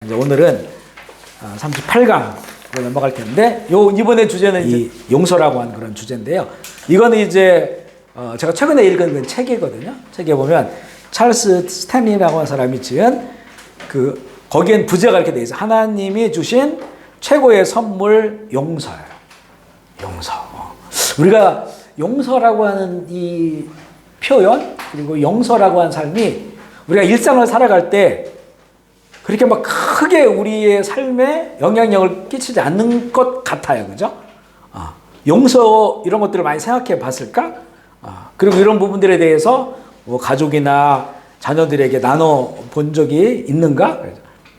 이제 오늘은 38강 넘어갈 텐데, 이번에 주제는 이 용서라고 하는 그런 주제인데요. 이거는 이제 제가 최근에 읽은 책이거든요. 책에 보면 찰스 스탠리라고 하는 사람이 지은 거기엔 부제가 이렇게 돼 있어요. 하나님이 주신 최고의 선물 용서예요. 용서. 우리가 용서라고 하는 이 표현, 그리고 용서라고 하는 삶이 우리가 일상을 살아갈 때 그렇게 막 크게 우리의 삶에 영향력을 끼치지 않는 것 같아요. 그죠? 용서 이런 것들을 많이 생각해 봤을까? 그리고 이런 부분들에 대해서 뭐 가족이나 자녀들에게 나눠 본 적이 있는가?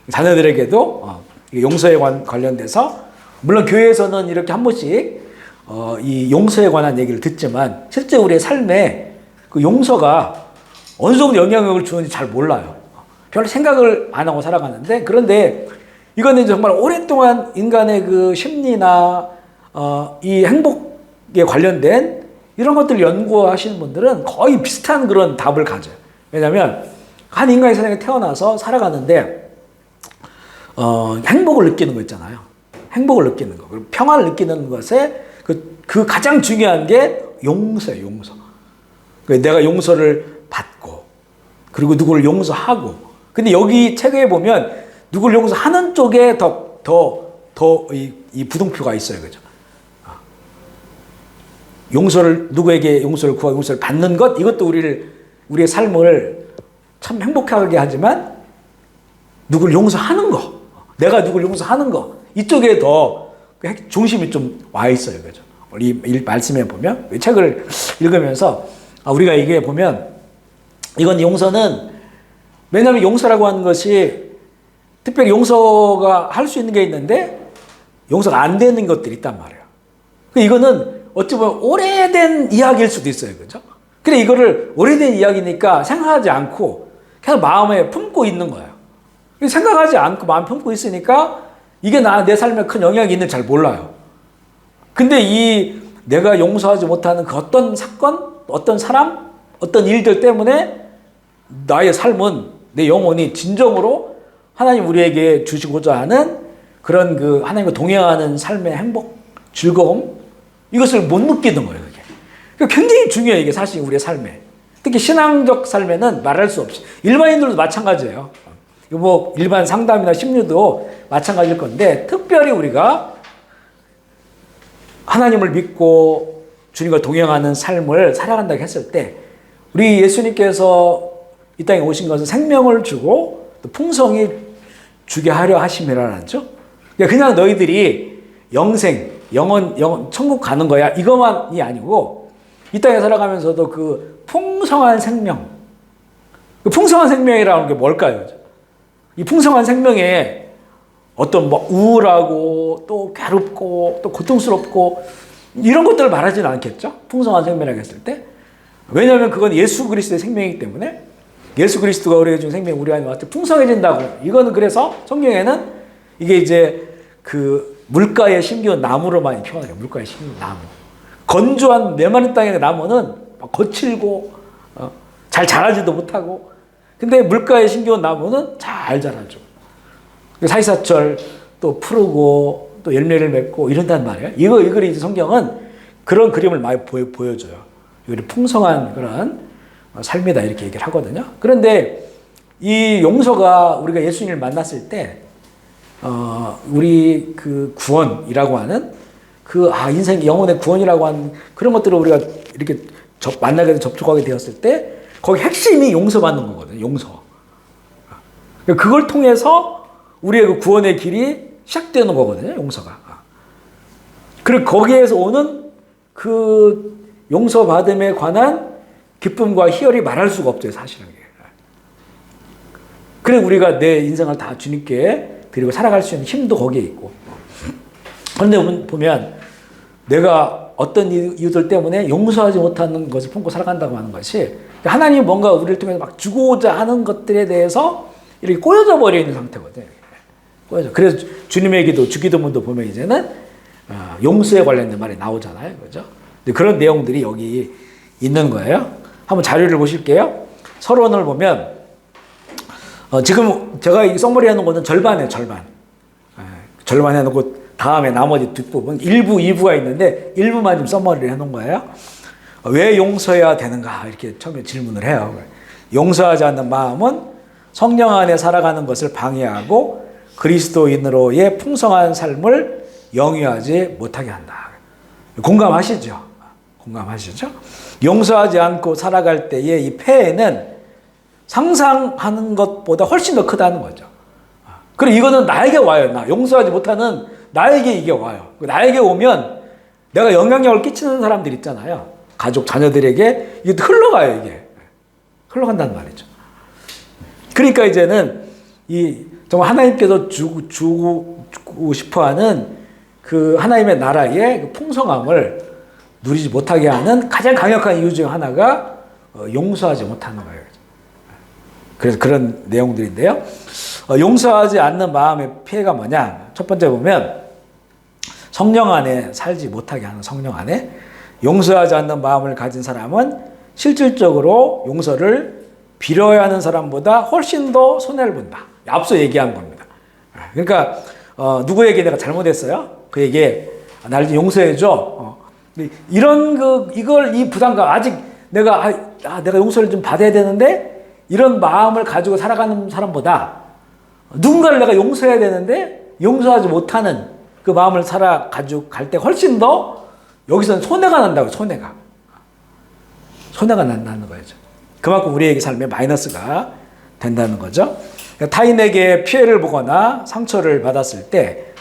자녀들에게도 용서에 관련돼서, 물론 교회에서는 이렇게 한 번씩 이 용서에 관한 얘기를 듣지만 실제 우리의 삶에 그 용서가 어느 정도 영향력을 주는지 잘 몰라요. 별로 생각을 안 하고 살아가는데, 그런데 이거는 정말 오랫동안 인간의 그 심리나 이 행복에 관련된 이런 것들 연구하시는 분들은 거의 비슷한 그런 답을 가져요. 왜냐하면 한 인간이 세상에 태어나서 살아가는데 행복을 느끼는 거 있잖아요. 행복을 느끼는 거, 그리고 평안을 느끼는 것에 그 가장 중요한 게 용서예요. 용서. 내가 용서를 받고, 그리고 누구를 용서하고. 근데 여기 책에 보면 누구를 용서하는 쪽에 이 부동표가 있어요. 그죠? 누구에게 용서를 구하고 용서를 받는 것, 이것도 우리의 삶을 참 행복하게 하지만 누구를 용서하는 거, 내가 누구를 용서하는 거, 이쪽에 더 중심이 좀 와 있어요. 그죠? 이 말씀에 보면, 이 책을 읽으면서 우리가 이게 보면, 이건 용서는, 왜냐하면 용서라고 하는 것이 특별히 용서가 할 수 있는 게 있는데 용서가 안 되는 것들이 있단 말이에요. 이거는 어찌 보면 오래된 이야기일 수도 있어요. 그죠? 근데 이거를 오래된 이야기니까 생각하지 않고 그냥 마음에 품고 있는 거예요. 생각하지 않고 마음에 품고 있으니까 이게 내 삶에 큰 영향이 있는지 잘 몰라요. 근데 내가 용서하지 못하는 그 어떤 사건, 어떤 사람, 어떤 일들 때문에 나의 삶은, 내 영혼이 진정으로 하나님 우리에게 주시고자 하는 그런 하나님과 동행하는 삶의 행복, 즐거움, 이것을 못 느끼는 거예요. 그게 굉장히 중요해요. 이게 사실 우리의 삶에. 특히 신앙적 삶에는 말할 수 없이. 일반인들도 마찬가지예요. 뭐 일반 상담이나 심리도 마찬가지일 건데, 특별히 우리가 하나님을 믿고 주님과 동행하는 삶을 살아간다고 했을 때, 우리 예수님께서 이 땅에 오신 것은 생명을 주고 또 풍성히 주게 하려 하심이라 하죠. 그냥 너희들이 영원 천국 가는 거야, 이것만이 아니고 이 땅에 살아가면서도 그 풍성한 생명, 그 풍성한 생명이라는 게 뭘까요? 이 풍성한 생명에 어떤 뭐 우울하고 또 괴롭고 또 고통스럽고 이런 것들을 말하지는 않겠죠? 풍성한 생명이라고 했을 때. 왜냐하면 그건 예수 그리스도의 생명이기 때문에, 예수 그리스도가 우리에게 준 생명이 우리 안에 왔을 때 풍성해진다고. 이거는 그래서 성경에는 이게 이제 물가에 심기운 나무로 많이 표현해요. 물가에 심기운 나무. 건조한 메마른 땅의 나무는 거칠고 잘 자라지도 못하고, 근데 물가에 심기운 나무는 잘 자라죠. 사이사철 또 푸르고 또 열매를 맺고 이런단 말이에요. 이걸 이제 성경은 그런 그림을 많이 보여줘요. 이거 풍성한 그런 삶이다, 이렇게 얘기를 하거든요. 그런데 이 용서가 우리가 예수님을 만났을 때, 우리 구원이라고 하는 인생 영혼의 구원이라고 하는 그런 것들을 우리가 이렇게 만나게 접촉하게 되었을 때, 거기 핵심이 용서받는 거거든요. 용서. 그걸 통해서 우리의 그 구원의 길이 시작되는 거거든요. 용서가. 그리고 거기에서 오는 그 용서받음에 관한 기쁨과 희열이 말할 수가 없어요, 사실은. 그래 우리가 내 인생을 다 주님께 드리고 살아갈 수 있는 힘도 거기에 있고. 그런데 보면 내가 어떤 이유들 때문에 용서하지 못하는 것을 품고 살아간다고 하는 것이, 하나님이 뭔가 우리를 통해서 막 주고자 하는 것들에 대해서 이렇게 꼬여져 버려 있는 상태거든요. 그래서 주님의 기도, 주기도문도 보면 이제는 용서에 관련된 말이 나오잖아요. 그죠? 그런 내용들이 여기 있는 거예요. 한번 자료를 보실게요. 서론을 보면 지금 제가 이 써머리 해놓은 거는 절반이에요, 절반. 절반 해놓고 다음에 나머지 뒷부분, 1부, 2부가 있는데 1부만 좀 써머리를 해놓은 거예요. 왜 용서해야 되는가? 이렇게 처음에 질문을 해요. 용서하지 않는 마음은 성령 안에 살아가는 것을 방해하고 그리스도인으로의 풍성한 삶을 영위하지 못하게 한다. 공감하시죠? 공감하시죠? 용서하지 않고 살아갈 때의 이 폐해는 상상하는 것보다 훨씬 더 크다는 거죠. 그리고 이거는 나에게 와요. 나 용서하지 못하는 나에게 이게 와요. 나에게 오면 내가 영향력을 끼치는 사람들 있잖아요. 가족, 자녀들에게 이게 흘러가요. 이게 흘러간다는 말이죠. 그러니까 이제는 이 정말 하나님께서 주고 싶어하는 그 하나님의 나라의 그 풍성함을 누리지 못하게 하는 가장 강력한 이유 중 하나가 용서하지 못하는 거예요. 그래서 그런 내용들인데요. 용서하지 않는 마음의 피해가 뭐냐? 첫 번째 보면 성령 안에 살지 못하게 하는 성령 안에 용서하지 않는 마음을 가진 사람은 실질적으로 용서를 빌어야 하는 사람보다 훨씬 더 손해를 본다. 앞서 얘기한 겁니다. 그러니까 누구에게 내가 잘못했어요? 그에게 나를 좀 용서해줘. 이런 이 부담감 아직 내가 용서를 좀 받아야 되는데 이런 마음을 가지고 살아가는 사람보다 누군가를 내가 용서해야 되는데 용서하지 못하는 그 마음을 가지고 갈 때 훨씬 더 여기서는 손해가 난다고. 손해가 난다는 거죠. 그만큼 우리에게 삶에 마이너스가 된다는 거죠. 그러니까 타인에게 피해를 보거나 상처를 받았을 때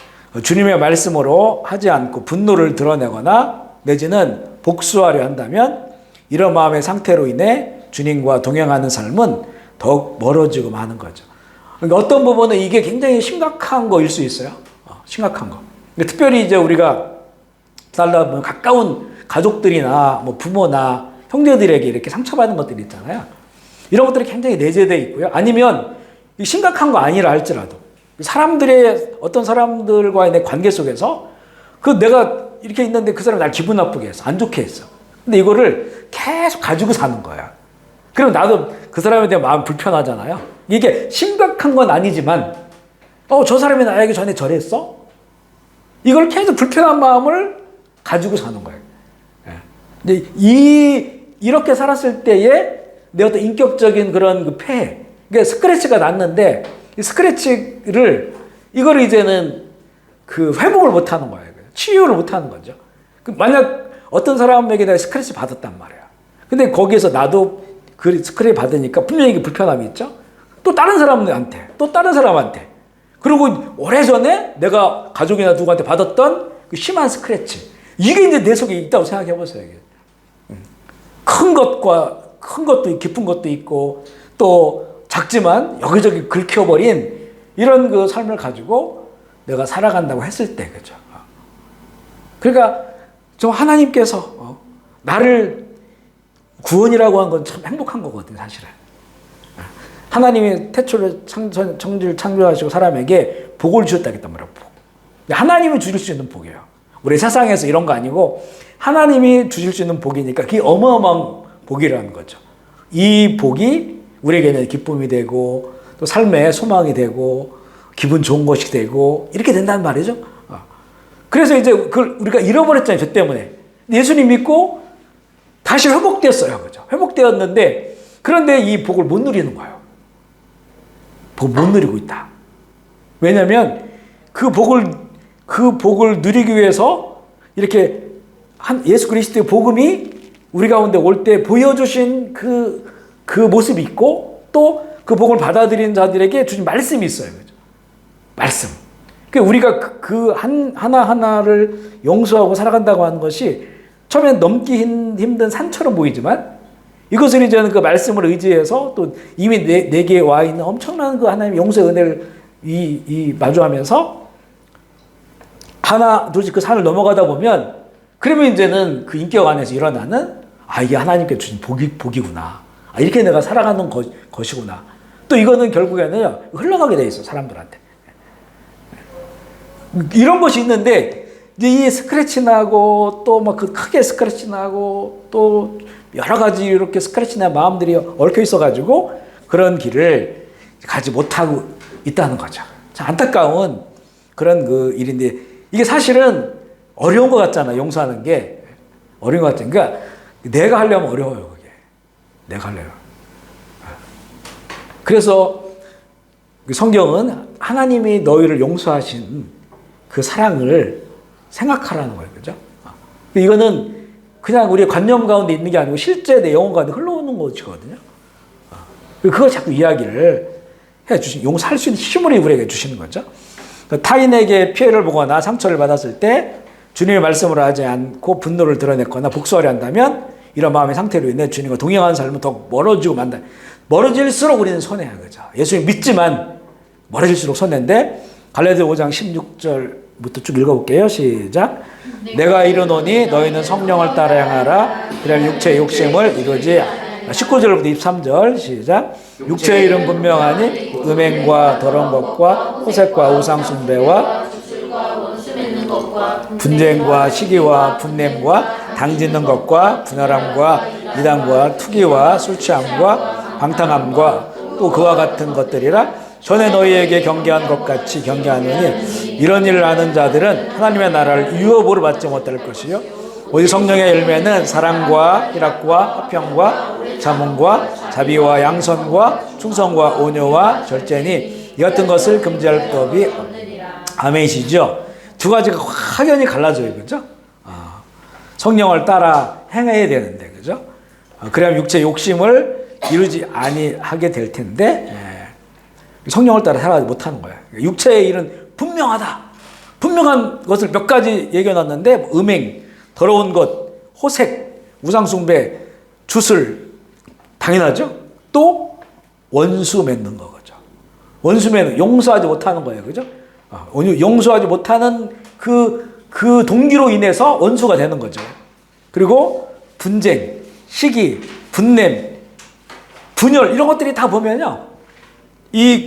주님의 말씀으로 하지 않고 분노를 드러내거나 내지는 복수하려 한다면 이런 마음의 상태로 인해 주님과 동행하는 삶은 더욱 멀어지고 마는 거죠. 그러니까 어떤 부분은 이게 굉장히 심각한 거일 수 있어요. 심각한 거. 특별히 이제 우리가 살다 보면 가까운 가족들이나 뭐 부모나 형제들에게 이렇게 상처받은 것들이 있잖아요. 이런 것들이 굉장히 내재되어 있고요. 아니면 심각한 거 아니라 할지라도 어떤 사람들과의 내 관계 속에서 내가 이렇게 있는데 그 사람이 날 기분 나쁘게 했어. 안 좋게 했어. 근데 이거를 계속 가지고 사는 거야. 그럼 나도 그 사람에 대한 마음 불편하잖아요. 이게 심각한 건 아니지만 저 사람이 나에게 전에 저랬어? 이걸 계속 불편한 마음을 가지고 사는 거예요. 근데 이렇게 살았을 때의 내 어떤 인격적인 그런 그 폐해, 그러니까 스크래치가 났는데 이 스크래치를 이거를 이제는 그 회복을 못 하는 거예요. 치유를 못 하는 거죠. 만약 어떤 사람에게 내가 스크래치 받았단 말이야. 근데 거기에서 나도 그 스크래치 받으니까 분명히 불편함이 있죠. 또 다른 사람한테, 또 다른 사람한테. 그리고 오래전에 내가 가족이나 누구한테 받았던 그 심한 스크래치. 이게 이제 내 속에 있다고 생각해 보세요. 큰 것도 깊은 것도 있고 또 작지만 여기저기 긁혀버린 이런 그 삶을 가지고 내가 살아간다고 했을 때, 그죠? 그러니까 좀 하나님께서 나를 구원이라고 한 건 참 행복한 거거든요, 사실은. 하나님이 태초를 청지를 창조하시고 사람에게 복을 주셨다겠단 말이에요. 복. 하나님이 주실 수 있는 복이에요. 우리 세상에서 이런 거 아니고 하나님이 주실 수 있는 복이니까 그게 어마어마한 복이라는 거죠. 이 복이 우리에게는 기쁨이 되고 또 삶의 소망이 되고 기분 좋은 것이 되고 이렇게 된다는 말이죠. 그래서 이제 그걸 우리가 잃어버렸잖아요. 저 때문에. 예수님 믿고 다시 회복됐어요. 그죠? 회복되었는데 그런데 이 복을 못 누리는 거예요. 복을 못 누리고 있다. 왜냐하면 그 복을 누리기 위해서 이렇게 예수 그리스도의 복음이 우리 가운데 올 때 보여주신 그 모습이 있고 또 그 복을 받아들인 자들에게 주신 말씀이 있어요. 그죠? 말씀. 그러니까 우리가 그 하나하나를 용서하고 살아간다고 하는 것이 처음엔 넘기 힘든 산처럼 보이지만 이것을 이제는 그 말씀을 의지해서 또 이미 내게 와 있는 엄청난 그 하나님의 용서의 은혜를 마주하면서 하나둘씩 그 산을 넘어가다 보면 그러면 이제는 그 인격 안에서 일어나는 이게 하나님께 주신 복이구나. 이렇게 내가 살아가는 것이구나. 또 이거는 결국에는 흘러가게 돼 있어, 사람들한테. 이런 것이 있는데 이 스크래치 나고 또 막 그 크게 스크래치 나고 또 여러 가지 이렇게 스크래치 나 마음들이 얽혀 있어가지고 그런 길을 가지 못하고 있다는 거죠. 참 안타까운 그런 그 일인데 이게 사실은 어려운 것 같잖아. 용서하는 게 어려운 것 같잖아. 그러니까 내가 하려면 어려워요. 그게 내가 하려면. 그래서 성경은 하나님이 너희를 용서하신 그 사랑을 생각하라는 거예요. 그죠? 이거는 그냥 우리의 관념 가운데 있는 게 아니고 실제 내 영혼 가운데 흘러오는 것이거든요. 그걸 자꾸 이야기를 해주신, 용서할 수 있는 힘을 우리에게 주시는 거죠. 타인에게 피해를 보거나 상처를 받았을 때 주님의 말씀을 하지 않고 분노를 드러냈거나 복수하려 한다면 이런 마음의 상태로 인해 주님과 동행하는 삶은 더 멀어지고 만다. 멀어질수록 우리는 손해야. 그죠? 예수님 믿지만 멀어질수록 손해인데 갈라디아 5장 16절부터 쭉 읽어볼게요. 시작. 내가 이르노니 너희는 성령을 따라 행하라. 그래야 육체의 욕심을 이루지. 19절부터 23절 시작. 육체의 일은 분명하니 음행과 더러운 것과 호색과 우상 숭배와 분쟁과 시기와 분냄과 당짓는 것과 분열함과 이단과 투기와 술취함과 방탕함과 또 그와 같은 것들이라. 전에 너희에게 경계한 것 같이 경계하느니 이런 일을 하는 자들은 하나님의 나라를 유업으로 받지 못할 것이요 오직 성령의 열매는 사랑과 희락과 화평과 자문과 자비와 양선과 충성과 온유와 절제니 이 같은 것을 금지할 법이 아멘이시죠. 두 가지가 확연히 갈라져요. 그죠? 성령을 따라 행해야 되는데 그죠? 그래야 육체의 욕심을 이루지 아니하게 될 텐데 성령을 따라 살아가지 못하는 거예요. 육체의 일은 분명하다. 분명한 것을 몇 가지 얘기해놨는데 음행, 더러운 것, 호색, 우상숭배, 주술 당연하죠. 또 원수 맺는 거죠. 원수 맺는 용서하지 못하는 거예요. 그죠? 용서하지 못하는 그 동기로 인해서 원수가 되는 거죠. 그리고 분쟁, 시기, 분냄, 분열 이런 것들이 다 보면요.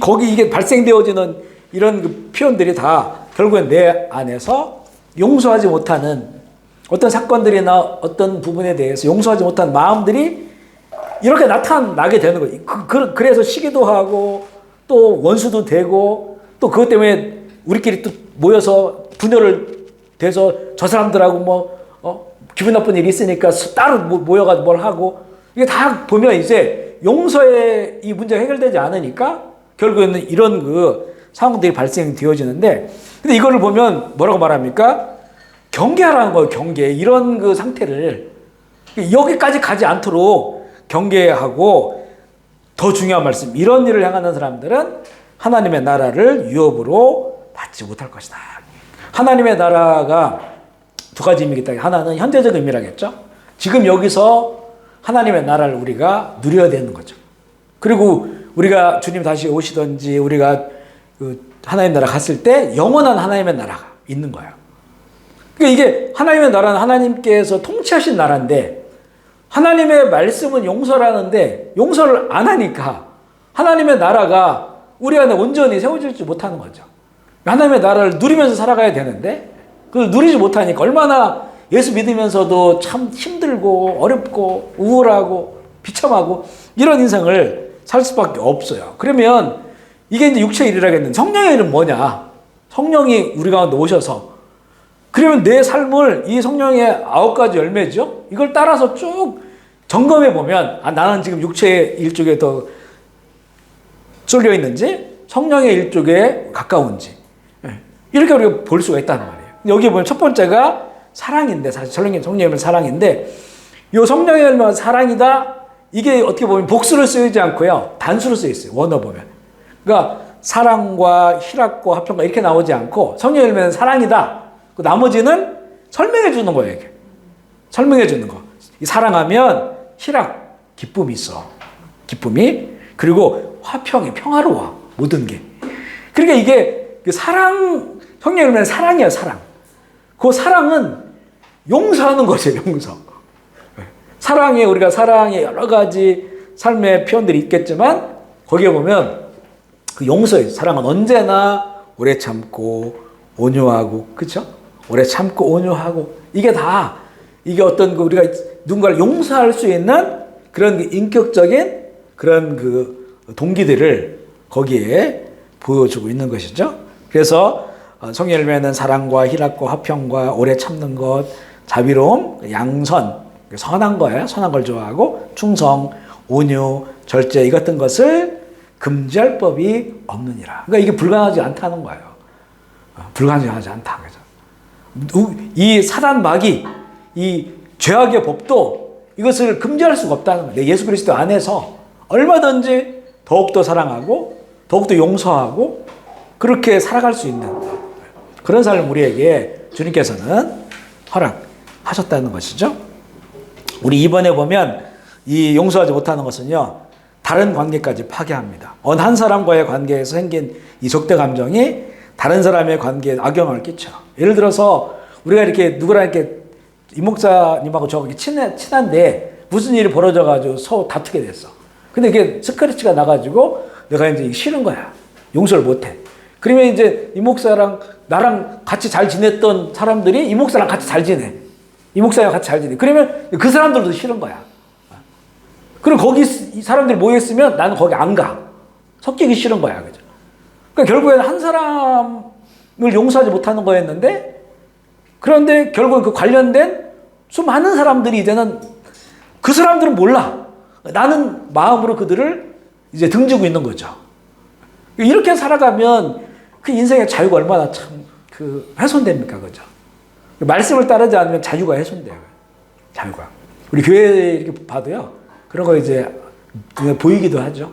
거기 이게 발생되어지는 이런 그 표현들이 다 결국엔 내 안에서 용서하지 못하는 어떤 사건들이나 어떤 부분에 대해서 용서하지 못한 마음들이 이렇게 나타나게 되는 거예요. 그래서 시기도 하고 또 원수도 되고 또 그것 때문에 우리끼리 또 모여서 분열을 돼서 저 사람들하고 기분 나쁜 일이 있으니까 따로 모여가지고 뭘 하고 이게 다 보면 이제 용서의 이 문제가 해결되지 않으니까 결국에는 이런 그 상황들이 발생되어지는데 근데 이거를 보면 뭐라고 말합니까? 경계하라는 거예요. 경계. 이런 그 상태를 여기까지 가지 않도록 경계하고 더 중요한 말씀. 이런 일을 행하는 사람들은 하나님의 나라를 유업으로 받지 못할 것이다. 하나님의 나라가 두 가지 의미겠다. 하나는 현재적 의미라겠죠. 지금 여기서 하나님의 나라를 우리가 누려야 되는 거죠. 그리고 우리가 주님 다시 오시든지 우리가 하나님 나라 갔을 때 영원한 하나님의 나라가 있는 거예요. 그러니까 이게 하나님의 나라는 하나님께서 통치하신 나라인데 하나님의 말씀은 용서라는데 용서를 안 하니까 하나님의 나라가 우리 안에 온전히 세워지지 못하는 거죠. 하나님의 나라를 누리면서 살아가야 되는데 그걸 누리지 못하니까 얼마나 예수 믿으면서도 참 힘들고 어렵고 우울하고 비참하고 이런 인생을 살 수밖에 없어요. 그러면 이게 이제 육체의 일이라겠는데 성령의 일은 뭐냐? 성령이 우리 가운데 오셔서 그러면 내 삶을 이 성령의 9가지 열매죠. 이걸 따라서 쭉 점검해 보면 나는 지금 육체의 일 쪽에 더 쏠려 있는지 성령의 일 쪽에 가까운지 이렇게 우리가 볼 수가 있다는 말이에요. 여기 보면 첫 번째가 사랑인데 사실 성령의 열매는 사랑인데 이 성령의 열매가 사랑이다. 이게 어떻게 보면 복수를 쓰이지 않고요. 단수로 쓰여 있어요. 원어 보면. 그러니까 사랑과 희락과 화평과 이렇게 나오지 않고 성령의 열매는 사랑이다. 그 나머지는 설명해 주는 거예요. 이게. 설명해 주는 거. 사랑하면 희락, 기쁨이 있어. 기쁨이. 그리고 화평이 평화로워. 모든 게. 그러니까 이게 사랑, 성령의 열매는 사랑이에요. 사랑. 그 사랑은 용서하는 거죠. 용서. 사랑에 우리가 사랑의 여러 가지 삶의 표현들이 있겠지만 거기에 보면 그 용서의 사랑은 언제나 오래 참고 온유하고 그렇죠? 오래 참고 온유하고 이게 다 이게 어떤 그 우리가 누군가를 용서할 수 있는 그런 그 인격적인 그런 그 동기들을 거기에 보여주고 있는 것이죠. 그래서 성령 열매는 사랑과 희락과 화평과 오래 참는 것, 자비로움, 양선, 선한 거예요. 선한 걸 좋아하고 충성, 온유, 절제 이 같은 것을 금지할 법이 없느니라. 그러니까 이게 불가능하지 않다는 거예요. 불가능하지 않다. 이 사단 마귀, 이 죄악의 법도 이것을 금지할 수가 없다는 거예요. 예수 그리스도 안에서 얼마든지 더욱더 사랑하고 더욱더 용서하고 그렇게 살아갈 수 있는 그런 삶을 우리에게 주님께서는 허락하셨다는 것이죠. 우리 이번에 보면 이 용서하지 못하는 것은요, 다른 관계까지 파괴합니다. 어느 한 사람과의 관계에서 생긴 이 적대 감정이 다른 사람의 관계에 악영향을 끼쳐. 예를 들어서 우리가 이렇게 누구랑 이렇게 이 목사님하고 저하고 친한데 무슨 일이 벌어져가지고 서로 다투게 됐어. 근데 이게 스크래치가 나가지고 내가 이제 싫은 거야. 용서를 못해. 그러면 이제 이 목사랑 나랑 같이 잘 지냈던 사람들이 이 목사랑 같이 잘 지내. 이 목사랑 같이 잘 지내. 그러면 그 사람들도 싫은 거야. 그리고 거기 이 사람들이 모여있으면 나는 거기 안 가. 섞이기 싫은 거야. 그죠? 그러니까 결국에는 한 사람을 용서하지 못하는 거였는데, 그런데 결국은 그 관련된 수많은 사람들이 이제는 그 사람들은 몰라. 나는 마음으로 그들을 이제 등지고 있는 거죠. 이렇게 살아가면 그 인생의 자유가 얼마나 참 훼손됩니까? 그죠? 말씀을 따르지 않으면 자유가 훼손돼요. 자유가. 우리 교회 이렇게 봐도요. 그런 거 이제 보이기도 하죠.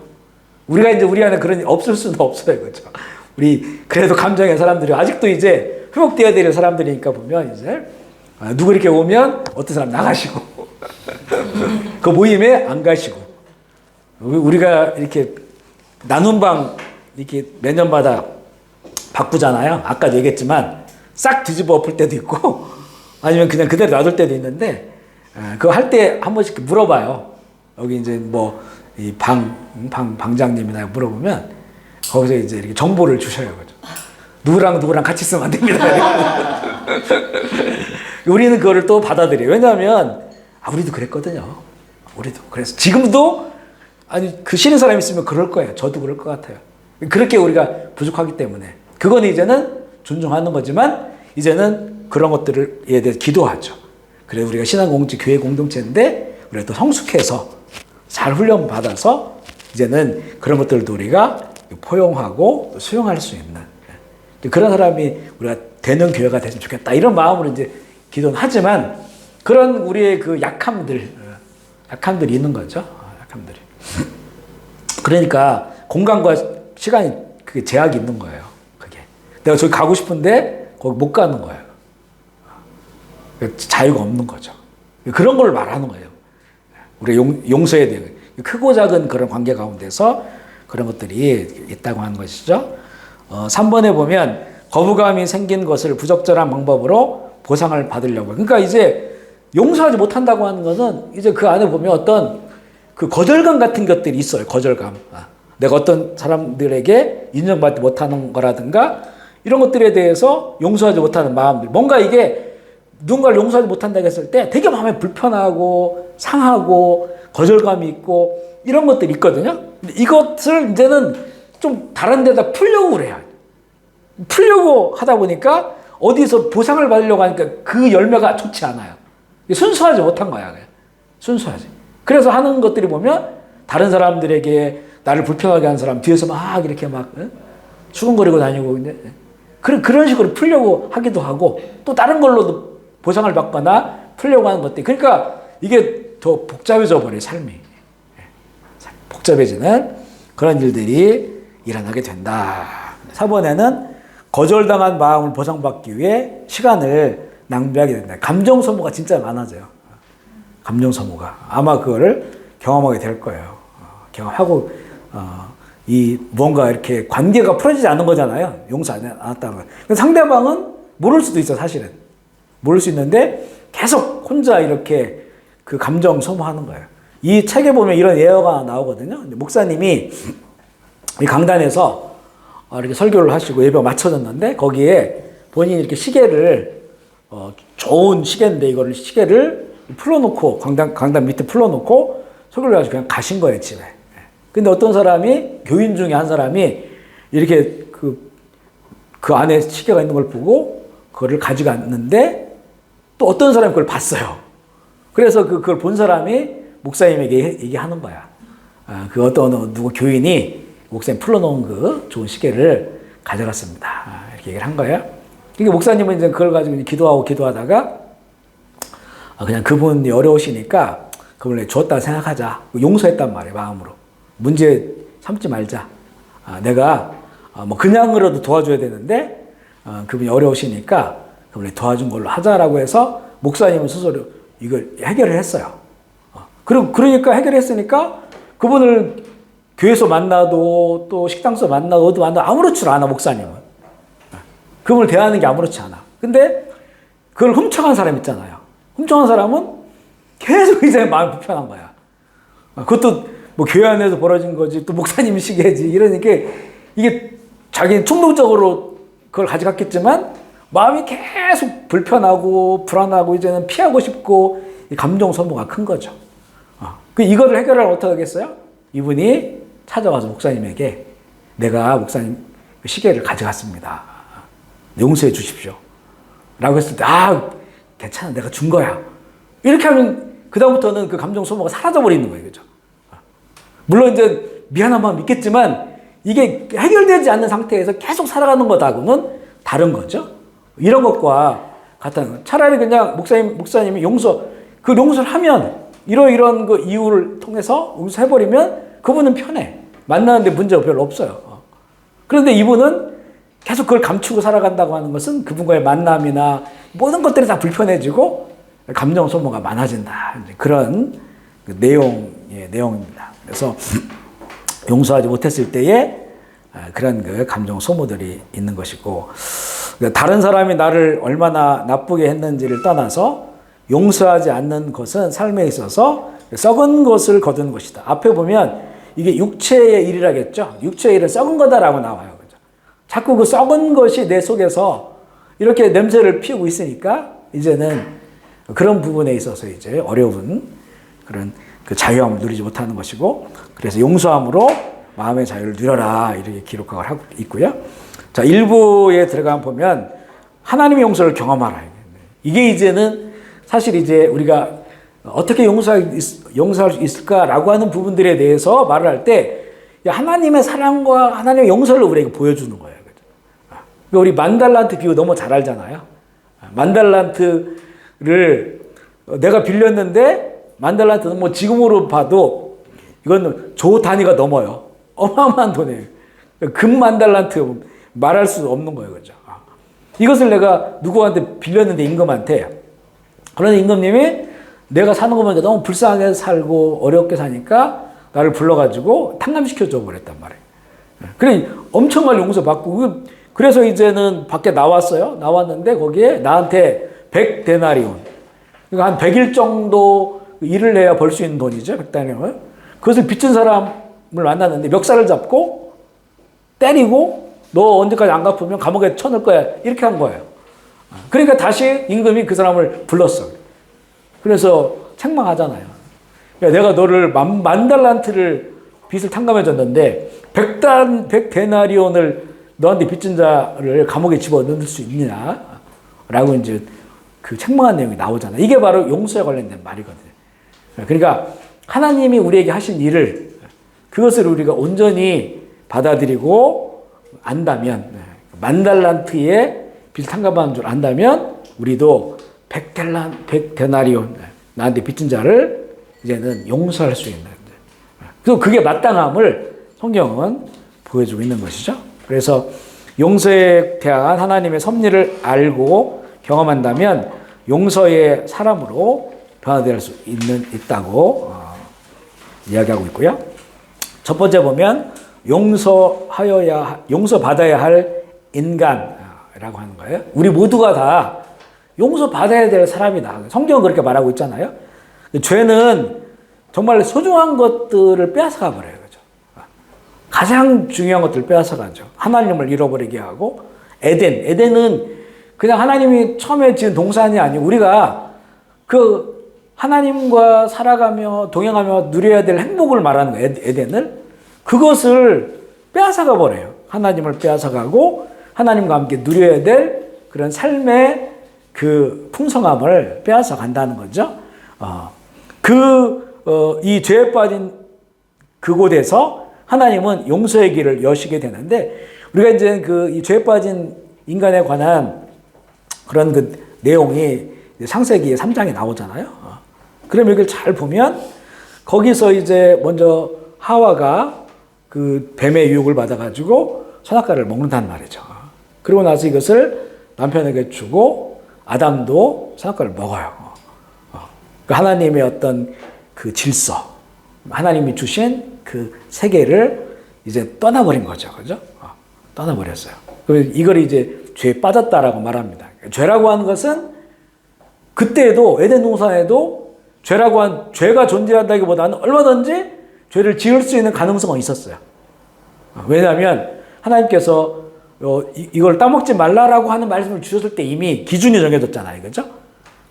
우리 안에 그런 일 없을 수는 없어요. 그죠? 우리 그래도 감정의 사람들이 아직도 이제 회복되어야 될 사람들이니까 보면 이제 누구 이렇게 오면 어떤 사람 나가시고 그 모임에 안 가시고 우리가 이렇게 나눔 방 이렇게 매년마다 바꾸잖아요. 아까 얘기했지만 싹 뒤집어 엎을 때도 있고 아니면 그냥 그대로 놔둘 때도 있는데 그거 할 때 한 번씩 물어봐요. 여기 이제 뭐 이 방장님이나 물어보면 거기서 이제 이렇게 정보를 주셔요. 그죠? 누구랑 같이 쓰면 안 됩니다. 우리는 그거를 또 받아들여요. 왜냐하면 우리도 그랬거든요. 우리도 그래서 지금도 그 싫은 사람이 있으면 그럴 거예요. 저도 그럴 것 같아요. 그렇게 우리가 부족하기 때문에 그건 이제는 존중하는 거지만 이제는 그런 것들에 대해서 기도하죠. 그래 우리가 신앙공동체 교회 공동체인데 우리가 또 성숙해서 잘 훈련 받아서 이제는 그런 것들도 우리가 포용하고 수용할 수 있는 그런 사람이 우리가 되는 교회가 됐으면 좋겠다 이런 마음으로 이제 기도는 하지만 그런 우리의 그 약함들이 있는 거죠. 약함들이. 그러니까 공간과 시간이 그게 제약이 있는 거예요. 그게 내가 저기 가고 싶은데 거기 못 가는 거예요. 자유가 없는 거죠. 그런 걸 말하는 거예요. 우리가 용서해야 돼요. 크고 작은 그런 관계 가운데서 그런 것들이 있다고 하는 것이죠. 3번에 보면 거부감이 생긴 것을 부적절한 방법으로 보상을 받으려고. 그러니까 이제 용서하지 못한다고 하는 것은 이제 그 안에 보면 어떤 그 거절감 같은 것들이 있어요. 거절감. 내가 어떤 사람들에게 인정받지 못하는 거라든가 이런 것들에 대해서 용서하지 못하는 마음들. 뭔가 이게 누군가를 용서하지 못한다고 했을 때 되게 마음에 불편하고 상하고 거절감이 있고 이런 것들이 있거든요. 근데 이것을 이제는 좀 다른 데다 풀려고 그래요. 풀려고 하다 보니까 어디서 보상을 받으려고 하니까 그 열매가 좋지 않아요. 순수하지 못한 거야. 순수하지. 그래서 하는 것들이 보면 다른 사람들에게 나를 불편하게 하는 사람 뒤에서 막 이렇게 막 수근거리고 다니고 그런 식으로 풀려고 하기도 하고 또 다른 걸로도 보상을 받거나 풀려고 하는 것들. 그러니까 이게 더 복잡해져 버려요, 삶이. 복잡해지는 그런 일들이 일어나게 된다. 4번에는 거절당한 마음을 보상받기 위해 시간을 낭비하게 된다. 감정 소모가 진짜 많아져요. 감정 소모가. 아마 그거를 경험하게 될 거예요. 경험하고, 이 뭔가 이렇게 관계가 풀어지지 않는 거잖아요. 용서 안 했다는 거. 상대방은 모를 수도 있어, 사실은. 모를 수 있는데 계속 혼자 이렇게 그 감정 소모하는 거예요. 이 책에 보면 이런 예화가 나오거든요. 목사님이 이 강단에서 이렇게 설교를 하시고 예배가 마쳐졌는데 거기에 본인이 이렇게 시계를 좋은 시계인데 이거를 시계를 풀어놓고 강단 밑에 풀어놓고 설교를 해가지고 그냥 가신 거예요, 집에. 근데 어떤 사람이, 교인 중에 한 사람이 이렇게 그 안에 시계가 있는 걸 보고 그거를 가져갔는데 또 어떤 사람이 그걸 봤어요. 그래서 그걸 본 사람이 목사님에게 얘기하는 거야. 그 어떤 누구 교인이 목사님 풀어놓은 그 좋은 시계를 가져갔습니다. 이렇게 얘기를 한 거예요. 그러니까 목사님은 이제 그걸 가지고 기도하다가 그냥 그분이 어려우시니까 그걸 줬다 생각하자. 용서했단 말이에요, 마음으로. 문제 삼지 말자. 내가 뭐 그냥으로도 도와줘야 되는데 그분이 어려우시니까 그걸 도와준 걸로 하자라고 해서 목사님은 스스로 이걸 해결을 했어요. 그러니까 해결했으니까 그분을 교회에서 만나도 또 식당에서 만나도 어디 만나도 아무렇지 않아, 목사님은. 그분을 대하는 게 아무렇지 않아. 근데 그걸 훔쳐간 사람 있잖아요. 훔쳐간 사람은 계속 이제 마음이 불편한 거야. 그것도 뭐 교회 안에서 벌어진 거지, 또 목사님 시계지, 이러니까 이게 자기는 충동적으로 그걸 가져갔겠지만 마음이 계속 불편하고 불안하고 이제는 피하고 싶고 감정 소모가 큰 거죠. 이거를 해결하려면 어떻게 하겠어요? 이분이 찾아와서 목사님에게 내가 목사님 시계를 가져갔습니다. 용서해 주십시오. 라고 했을 때, 괜찮아. 내가 준 거야. 이렇게 하면 그다음부터는 그 감정 소모가 사라져 버리는 거예요. 그죠? 물론 이제 미안한 마음 있겠지만 이게 해결되지 않는 상태에서 계속 살아가는 것하고는 다른 거죠. 이런 것과 같다는 거예요. 차라리 그냥 목사님이 그 용서를 하면 이런 그 이유를 통해서 용서해버리면 그분은 편해. 만나는데 문제가 별로 없어요. 그런데 이분은 계속 그걸 감추고 살아간다고 하는 것은 그분과의 만남이나 모든 것들이 다 불편해지고 감정 소모가 많아진다. 그런 그 내용입니다. 그래서 용서하지 못했을 때에 그런 그 감정 소모들이 있는 것이고, 다른 사람이 나를 얼마나 나쁘게 했는지를 떠나서 용서하지 않는 것은 삶에 있어서 썩은 것을 거둔 것이다. 앞에 보면 이게 육체의 일이라겠죠. 육체의 일은 썩은 거다라고 나와요. 그죠? 자꾸 그 썩은 것이 내 속에서 이렇게 냄새를 피우고 있으니까 이제는 그런 부분에 있어서 이제 어려운 그런 그 자유함을 누리지 못하는 것이고, 그래서 용서함으로 마음의 자유를 누려라, 이렇게 기록하고 하고 있고요. 자, 1부에 들어가면 보면 하나님의 경험하라. 이게 이제는 사실 이제 우리가 어떻게 용서할 수 있을까라고 하는 부분들에 대해서 말을 할 때 하나님의 사랑과 하나님의 용서를 우리에게 보여주는 거예요. 그러니까 우리 만달란트 비유 너무 잘 알잖아요. 만달란트를 내가 빌렸는데 만달란트는 뭐 지금으로 봐도 이건 조 단위가 넘어요. 어마어마한 돈이에요. 금 만달란트 말할 수 없는 거예요. 그죠? 이것을 내가 누구한테 빌렸는데, 임금한테. 그런데 임금님이 내가 사는 거 보니까 너무 불쌍하게 살고 어렵게 사니까 나를 불러가지고 탕감시켜줘 버렸단 말이에요. 그래, 엄청 많이 용서받고, 그래서 이제는 밖에 나왔어요. 나왔는데 거기에 나한테 100데나리온. 그러니까 한 100일 정도 일을 해야 벌 수 있는 돈이죠. 100데나리온. 그것을 빚진 사람을 만났는데 멱살을 잡고 때리고 너 언제까지 안 갚으면 감옥에 쳐넣을 거야. 이렇게 한 거예요. 그러니까 다시 임금이 그 사람을 불렀어. 그래서 책망하잖아요. 내가 너를 만 달란트를 빚을 탕감해 줬는데 100데나리온을 너한테 빚진 자를 감옥에 집어넣을 수 있느냐? 라고 이제 그 책망한 내용이 나오잖아요. 이게 바로 용서에 관련된 말이거든요. 그러니까 하나님이 우리에게 하신 일을, 그것을 우리가 온전히 받아들이고 안다면, 만 달란트의 빚을 탕감하는 줄 안다면 우리도 100데나리온 나한테 빚진 자를 이제는 용서할 수 있는, 그래서 그게 마땅함을 성경은 보여주고 있는 것이죠. 그래서 용서에 대한 하나님의 섭리를 알고 경험한다면 용서의 사람으로 변화될 수 있다고 이야기하고 있고요. 첫 번째 보면 용서받아야 할 인간이라고 하는 거예요. 우리 모두가 다 용서받아야 될 사람이다. 성경은 그렇게 말하고 있잖아요. 죄는 정말 소중한 것들을 빼앗아가 버려요. 그죠? 가장 중요한 것들을 빼앗아가죠. 하나님을 잃어버리게 하고, 에덴은 그냥 하나님이 처음에 지은 동산이 아니고 우리가 그 하나님과 살아가며 동행하며 누려야 될 행복을 말하는 거예요. 에덴을. 그것을 빼앗아가 버려요. 하나님을 빼앗아가고 하나님과 함께 누려야 될 그런 삶의 그 풍성함을 빼앗아 간다는 거죠. 이 죄에 빠진 그곳에서 하나님은 용서의 길을 여시게 되는데, 우리가 이제 이 죄에 빠진 인간에 관한 그런 그 내용이 창세기 3장에 나오잖아요. 그럼 이걸 잘 보면 거기서 이제 먼저 하와가 그 뱀의 유혹을 받아가지고 선악과를 먹는단 말이죠. 그리고 나서 이것을 남편에게 주고 아담도 선악과를 먹어요. 그 하나님의 어떤 그 질서, 하나님이 주신 그 세계를 이제 떠나버린 거죠. 그죠? 떠나버렸어요. 이걸 이제 죄에 빠졌다라고 말합니다. 죄라고 하는 것은 그때에도 에덴 동산에도 죄가 존재한다기보다는 얼마든지 죄를 지을 수 있는 가능성은 있었어요. 왜냐하면 하나님께서 이걸 따먹지 말라라고 하는 말씀을 주셨을 때 이미 기준이 정해졌잖아요. 그죠?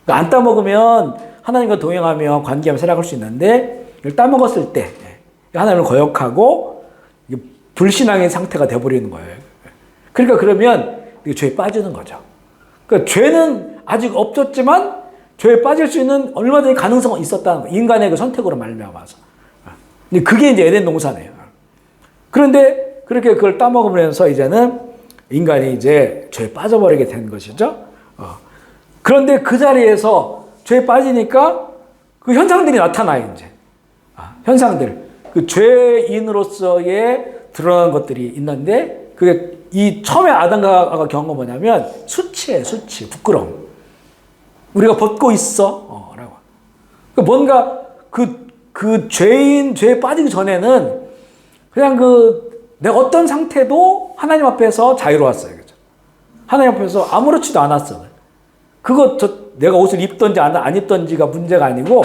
그러니까 안 따먹으면 하나님과 동행하며 관계하며 살아갈 수 있는데, 이걸 따먹었을 때 하나님을 거역하고 불신앙의 상태가 돼버리는 거예요. 그러니까 그러면 죄에 빠지는 거죠. 그러니까 죄는 아직 없었지만 죄에 빠질 수 있는 얼마든지 가능성은 있었다는 거예요. 인간의 그 선택으로 말미암아서. 근데 그게 이제 에덴 동산이에요. 그런데 그렇게 그걸 따먹으면서 이제는 인간이 이제 죄에 빠져버리게 된 것이죠. 그런데 그 자리에서 죄에 빠지니까 그 현상들이 나타나요, 이제. 현상들. 그 죄인으로서의 드러난 것들이 있는데, 그게 이 처음에 아담과 하가 경험은 뭐냐면 수치예요, 수치, 부끄러움. 우리가 벗고 있어. 라고. 그러니까 뭔가 죄에 빠지기 전에는 그냥 내가 어떤 상태도 하나님 앞에서 자유로웠어요. 그죠? 하나님 앞에서 아무렇지도 않았어. 내가 옷을 입던지 안 입던지가 문제가 아니고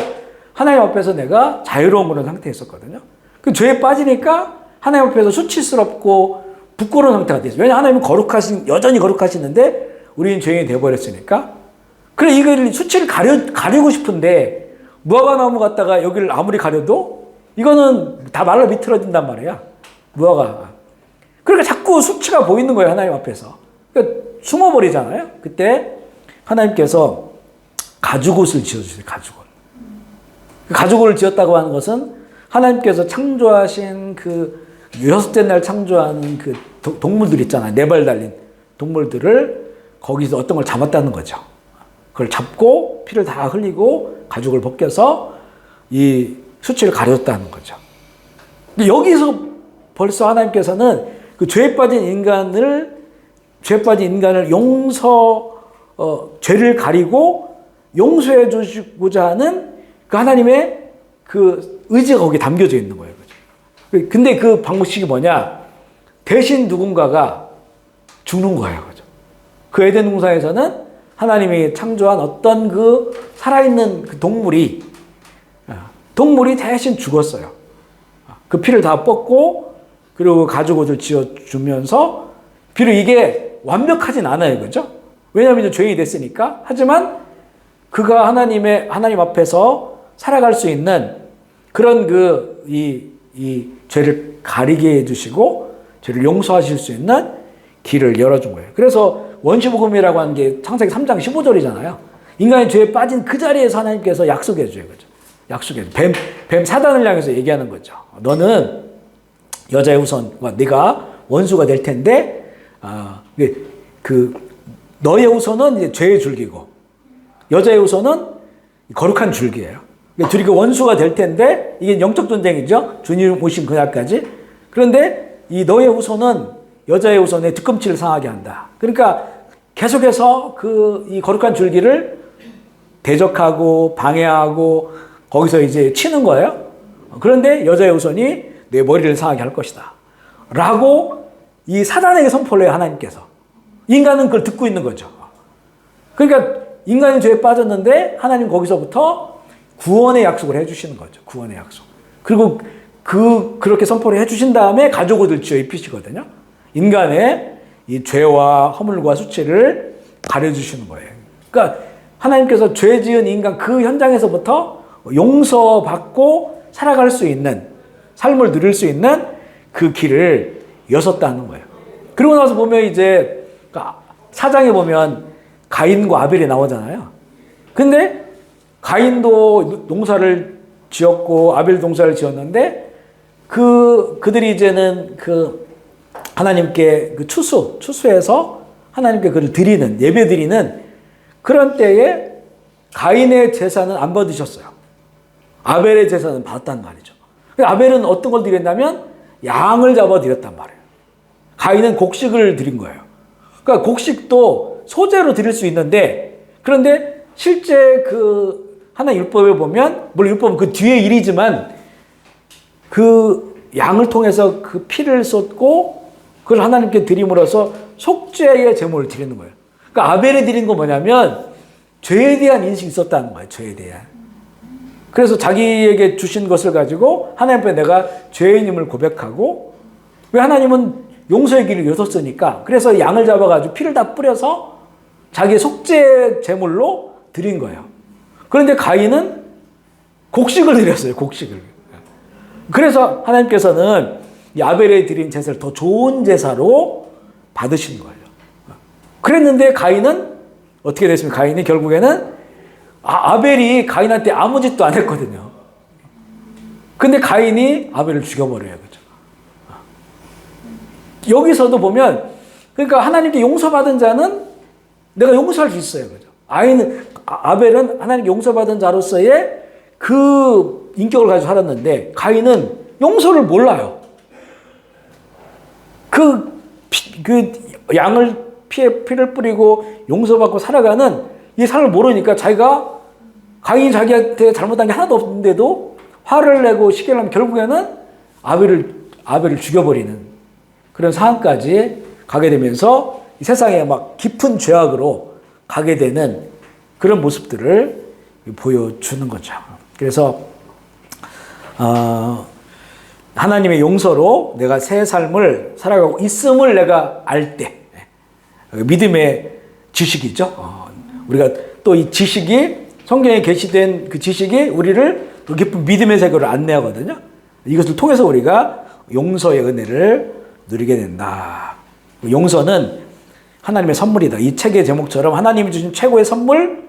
하나님 앞에서 내가 자유로운 그런 상태였었거든요. 그 죄에 빠지니까 하나님 앞에서 수치스럽고 부끄러운 상태가 됐어요. 왜냐하면 하나님은 여전히 거룩하시는데 우리는 죄인이 되어버렸으니까. 그래, 이걸 수치를 가리고 싶은데 무화과 나무 갖다가 여기를 아무리 가려도 이거는 다 말로 비틀어진단 말이야. 무화과. 그러니까 자꾸 수치가 보이는 거예요, 하나님 앞에서. 그러니까 숨어버리잖아요. 그때 하나님께서 가죽옷을 지어주세요, 가죽옷. 가죽옷을 지었다고 하는 것은 하나님께서 창조하신 그 6째 날 창조하는 그 동물들 있잖아요. 4발 달린 동물들을 거기서 어떤 걸 잡았다는 거죠. 그걸 잡고 피를 다 흘리고 가죽을 벗겨서 이 수치를 가렸다는 거죠. 여기서 벌써 하나님께서는 그 죄에 빠진 인간을 죄를 가리고 용서해 주시고자 하는 그 하나님의 그 의지가 거기에 담겨져 있는 거예요. 그죠? 근데 그 방식이 뭐냐? 대신 누군가가 죽는 거예요. 그죠? 그 에덴 동산에서는 하나님이 창조한 어떤 그 살아있는 그 동물이 대신 죽었어요. 그 피를 다 뽑고 그리고 가죽옷을 지어주면서, 비록 이게 완벽하진 않아요. 그죠? 왜냐하면 이제 죄인이 됐으니까. 하지만 그가 하나님 앞에서 살아갈 수 있는 그런 이 죄를 가리게 해주시고 죄를 용서하실 수 있는 길을 열어준 거예요. 그래서 원시복음이라고 하는 게 창세기 3장 15절이잖아요. 인간이 죄에 빠진 그 자리에서 하나님께서 약속해 줘요. 그죠? 약속해 줘요. 뱀 사단을 향해서 얘기하는 거죠. 너는 여자의 후손과 네가 원수가 될 텐데, 너의 후손은 이제 죄의 줄기고 여자의 후손은 거룩한 줄기예요. 둘이 그 원수가 될 텐데, 이게 영적 전쟁이죠. 주님 오신 그날까지. 그런데 이 너의 후손은 여자의 후손의 뒤꿈치를 상하게 한다. 그러니까 계속해서 이 거룩한 줄기를 대적하고 방해하고 거기서 이제 치는 거예요. 그런데 여자의 후손이 내 머리를 상하게 할 것이다. 라고 이 사단에게 선포를 해요, 하나님께서. 인간은 그걸 듣고 있는 거죠. 그러니까 인간이 죄에 빠졌는데 하나님 거기서부터 구원의 약속을 해주시는 거죠. 구원의 약속. 그리고 그렇게 선포를 해주신 다음에 가죽옷을 지어 입히시거든요. 인간의 이 죄와 허물과 수치를 가려주시는 거예요. 그러니까 하나님께서 죄 지은 인간 그 현장에서부터 용서받고 살아갈 수 있는, 삶을 누릴 수 있는 그 길을 여섰다는 거예요. 그러고 나서 보면 이제 4장에 보면 가인과 아벨이 나오잖아요. 근데 가인도 농사를 지었고 아벨 농사를 지었는데 그들이 이제는 그 하나님께 그 추수해서 하나님께 그를 드리는 예배 드리는 그런 때에 가인의 제사는 안 받으셨어요. 아벨의 제사는 받았단 말이죠. 아벨은 어떤 걸 드렸냐면 양을 잡아 드렸단 말이에요. 가인은 곡식을 드린 거예요. 그러니까 곡식도 소재로 드릴 수 있는데 그런데 실제 그 하나님 율법에 보면 물론 율법은 그 뒤의 일이지만 그 양을 통해서 그 피를 쏟고 그걸 하나님께 드림으로써 속죄의 제물을 드리는 거예요. 그러니까 아벨이 드린 건 뭐냐면 죄에 대한 인식이 있었다는 거예요. 죄에 대한. 그래서 자기에게 주신 것을 가지고 하나님 앞에 내가 죄인임을 고백하고 왜 하나님은 용서의 길을 여셨으니까 그래서 양을 잡아가지고 피를 다 뿌려서 자기의 속죄 제물로 드린 거예요. 그런데 가인은 곡식을 드렸어요. 곡식을. 그래서 하나님께서는 이 아벨에 드린 제사를 더 좋은 제사로 받으신 거예요. 그랬는데 가인은 어떻게 됐습니까? 가인이 결국에는 아벨이 가인한테 아무 짓도 안 했거든요. 근데 가인이 아벨을 죽여버려요. 그죠? 여기서도 보면 그러니까 하나님께 용서받은 자는 내가 용서할 수 있어요. 그죠? 아벨은 하나님께 용서받은 자로서의 그 인격을 가지고 살았는데 가인은 용서를 몰라요. 그 양을 피를 뿌리고 용서받고 살아가는 이 삶을 모르니까 가인이 자기한테 잘못한 게 하나도 없는데도 화를 내고 시기를 하면 결국에는 아벨을 죽여버리는 그런 상황까지 가게 되면서 이 세상에 막 깊은 죄악으로 가게 되는 그런 모습들을 보여주는 거죠. 그래서 하나님의 용서로 내가 새 삶을 살아가고 있음을 내가 알 때 믿음의 지식이죠. 우리가 또 이 지식이 성경에 게시된 그 지식이 우리를 또 깊은 믿음의 세계로 안내하거든요. 이것을 통해서 우리가 용서의 은혜를 누리게 된다. 용서는 하나님의 선물이다. 이 책의 제목처럼 하나님이 주신 최고의 선물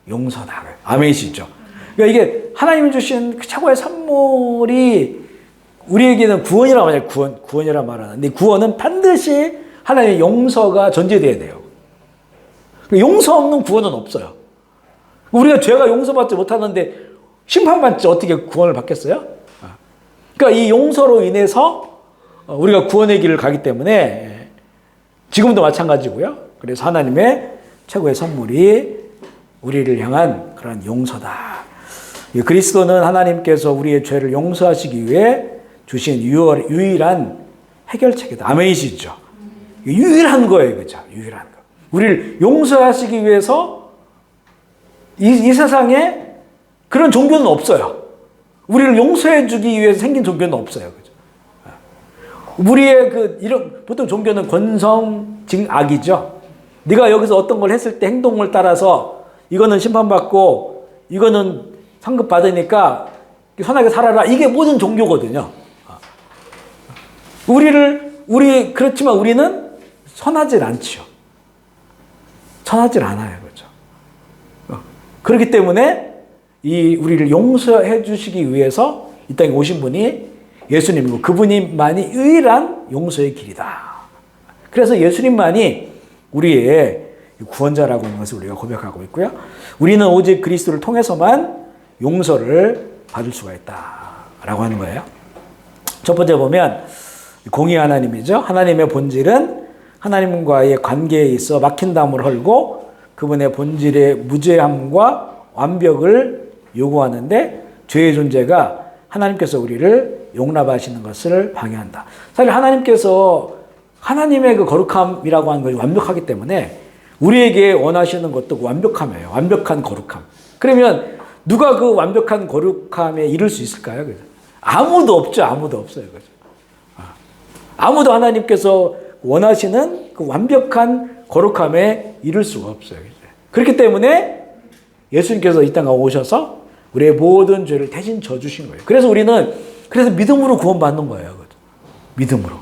용서다. 아멘이시죠. 그러니까 이게 하나님이 주신 그 최고의 선물이 우리에게는 구원이라고 하잖아요. 구원이라 말하는데 구원은 반드시 하나님의 용서가 전제돼야 돼요. 용서 없는 구원은 없어요. 우리가 죄가 용서받지 못하는데 심판받지 어떻게 구원을 받겠어요? 그러니까 이 용서로 인해서 우리가 구원의 길을 가기 때문에 지금도 마찬가지고요. 그래서 하나님의 최고의 선물이 우리를 향한 그런 용서다. 그리스도는 하나님께서 우리의 죄를 용서하시기 위해 주신 유일한 해결책이다. 아멘이시죠? 유일한 거예요. 그죠? 유일한 거. 우리를 용서하시기 위해서 이 세상에 그런 종교는 없어요. 우리를 용서해 주기 위해서 생긴 종교는 없어요. 그죠? 우리의 보통 종교는 권성징악이죠. 네가 여기서 어떤 걸 했을 때 행동을 따라서 이거는 심판받고 이거는 상급 받으니까 선하게 살아라. 이게 모든 종교거든요. 그렇지만 우리는 선하질 않죠. 선하질 않아요. 그렇죠? 그렇기 때문에 우리를 용서해 주시기 위해서 이 땅에 오신 분이 예수님이고 그분이만이 유일한 용서의 길이다. 그래서 예수님만이 우리의 구원자라고 하는 것을 우리가 고백하고 있고요. 우리는 오직 그리스도를 통해서만 용서를 받을 수가 있다라고 하는 거예요. 첫 번째 보면 공의 하나님이죠. 하나님의 본질은 하나님과의 관계에 있어 막힌 담을 헐고 그분의 본질의 무죄함과 완벽을 요구하는데 죄의 존재가 하나님께서 우리를 용납하시는 것을 방해한다. 사실 하나님의 그 거룩함이라고 하는 것이 완벽하기 때문에 우리에게 원하시는 것도 완벽함이에요. 완벽한 거룩함. 그러면 누가 그 완벽한 거룩함에 이를 수 있을까요? 그죠? 아무도 없죠. 아무도 없어요. 그죠? 아무도 하나님께서 원하시는 그 완벽한 거룩함에 이를 수가 없어요. 그죠? 그렇기 때문에 예수님께서 이 땅에 오셔서 우리의 모든 죄를 대신 져주신 거예요. 그래서 우리는 믿음으로 구원받는 거예요. 그죠? 믿음으로.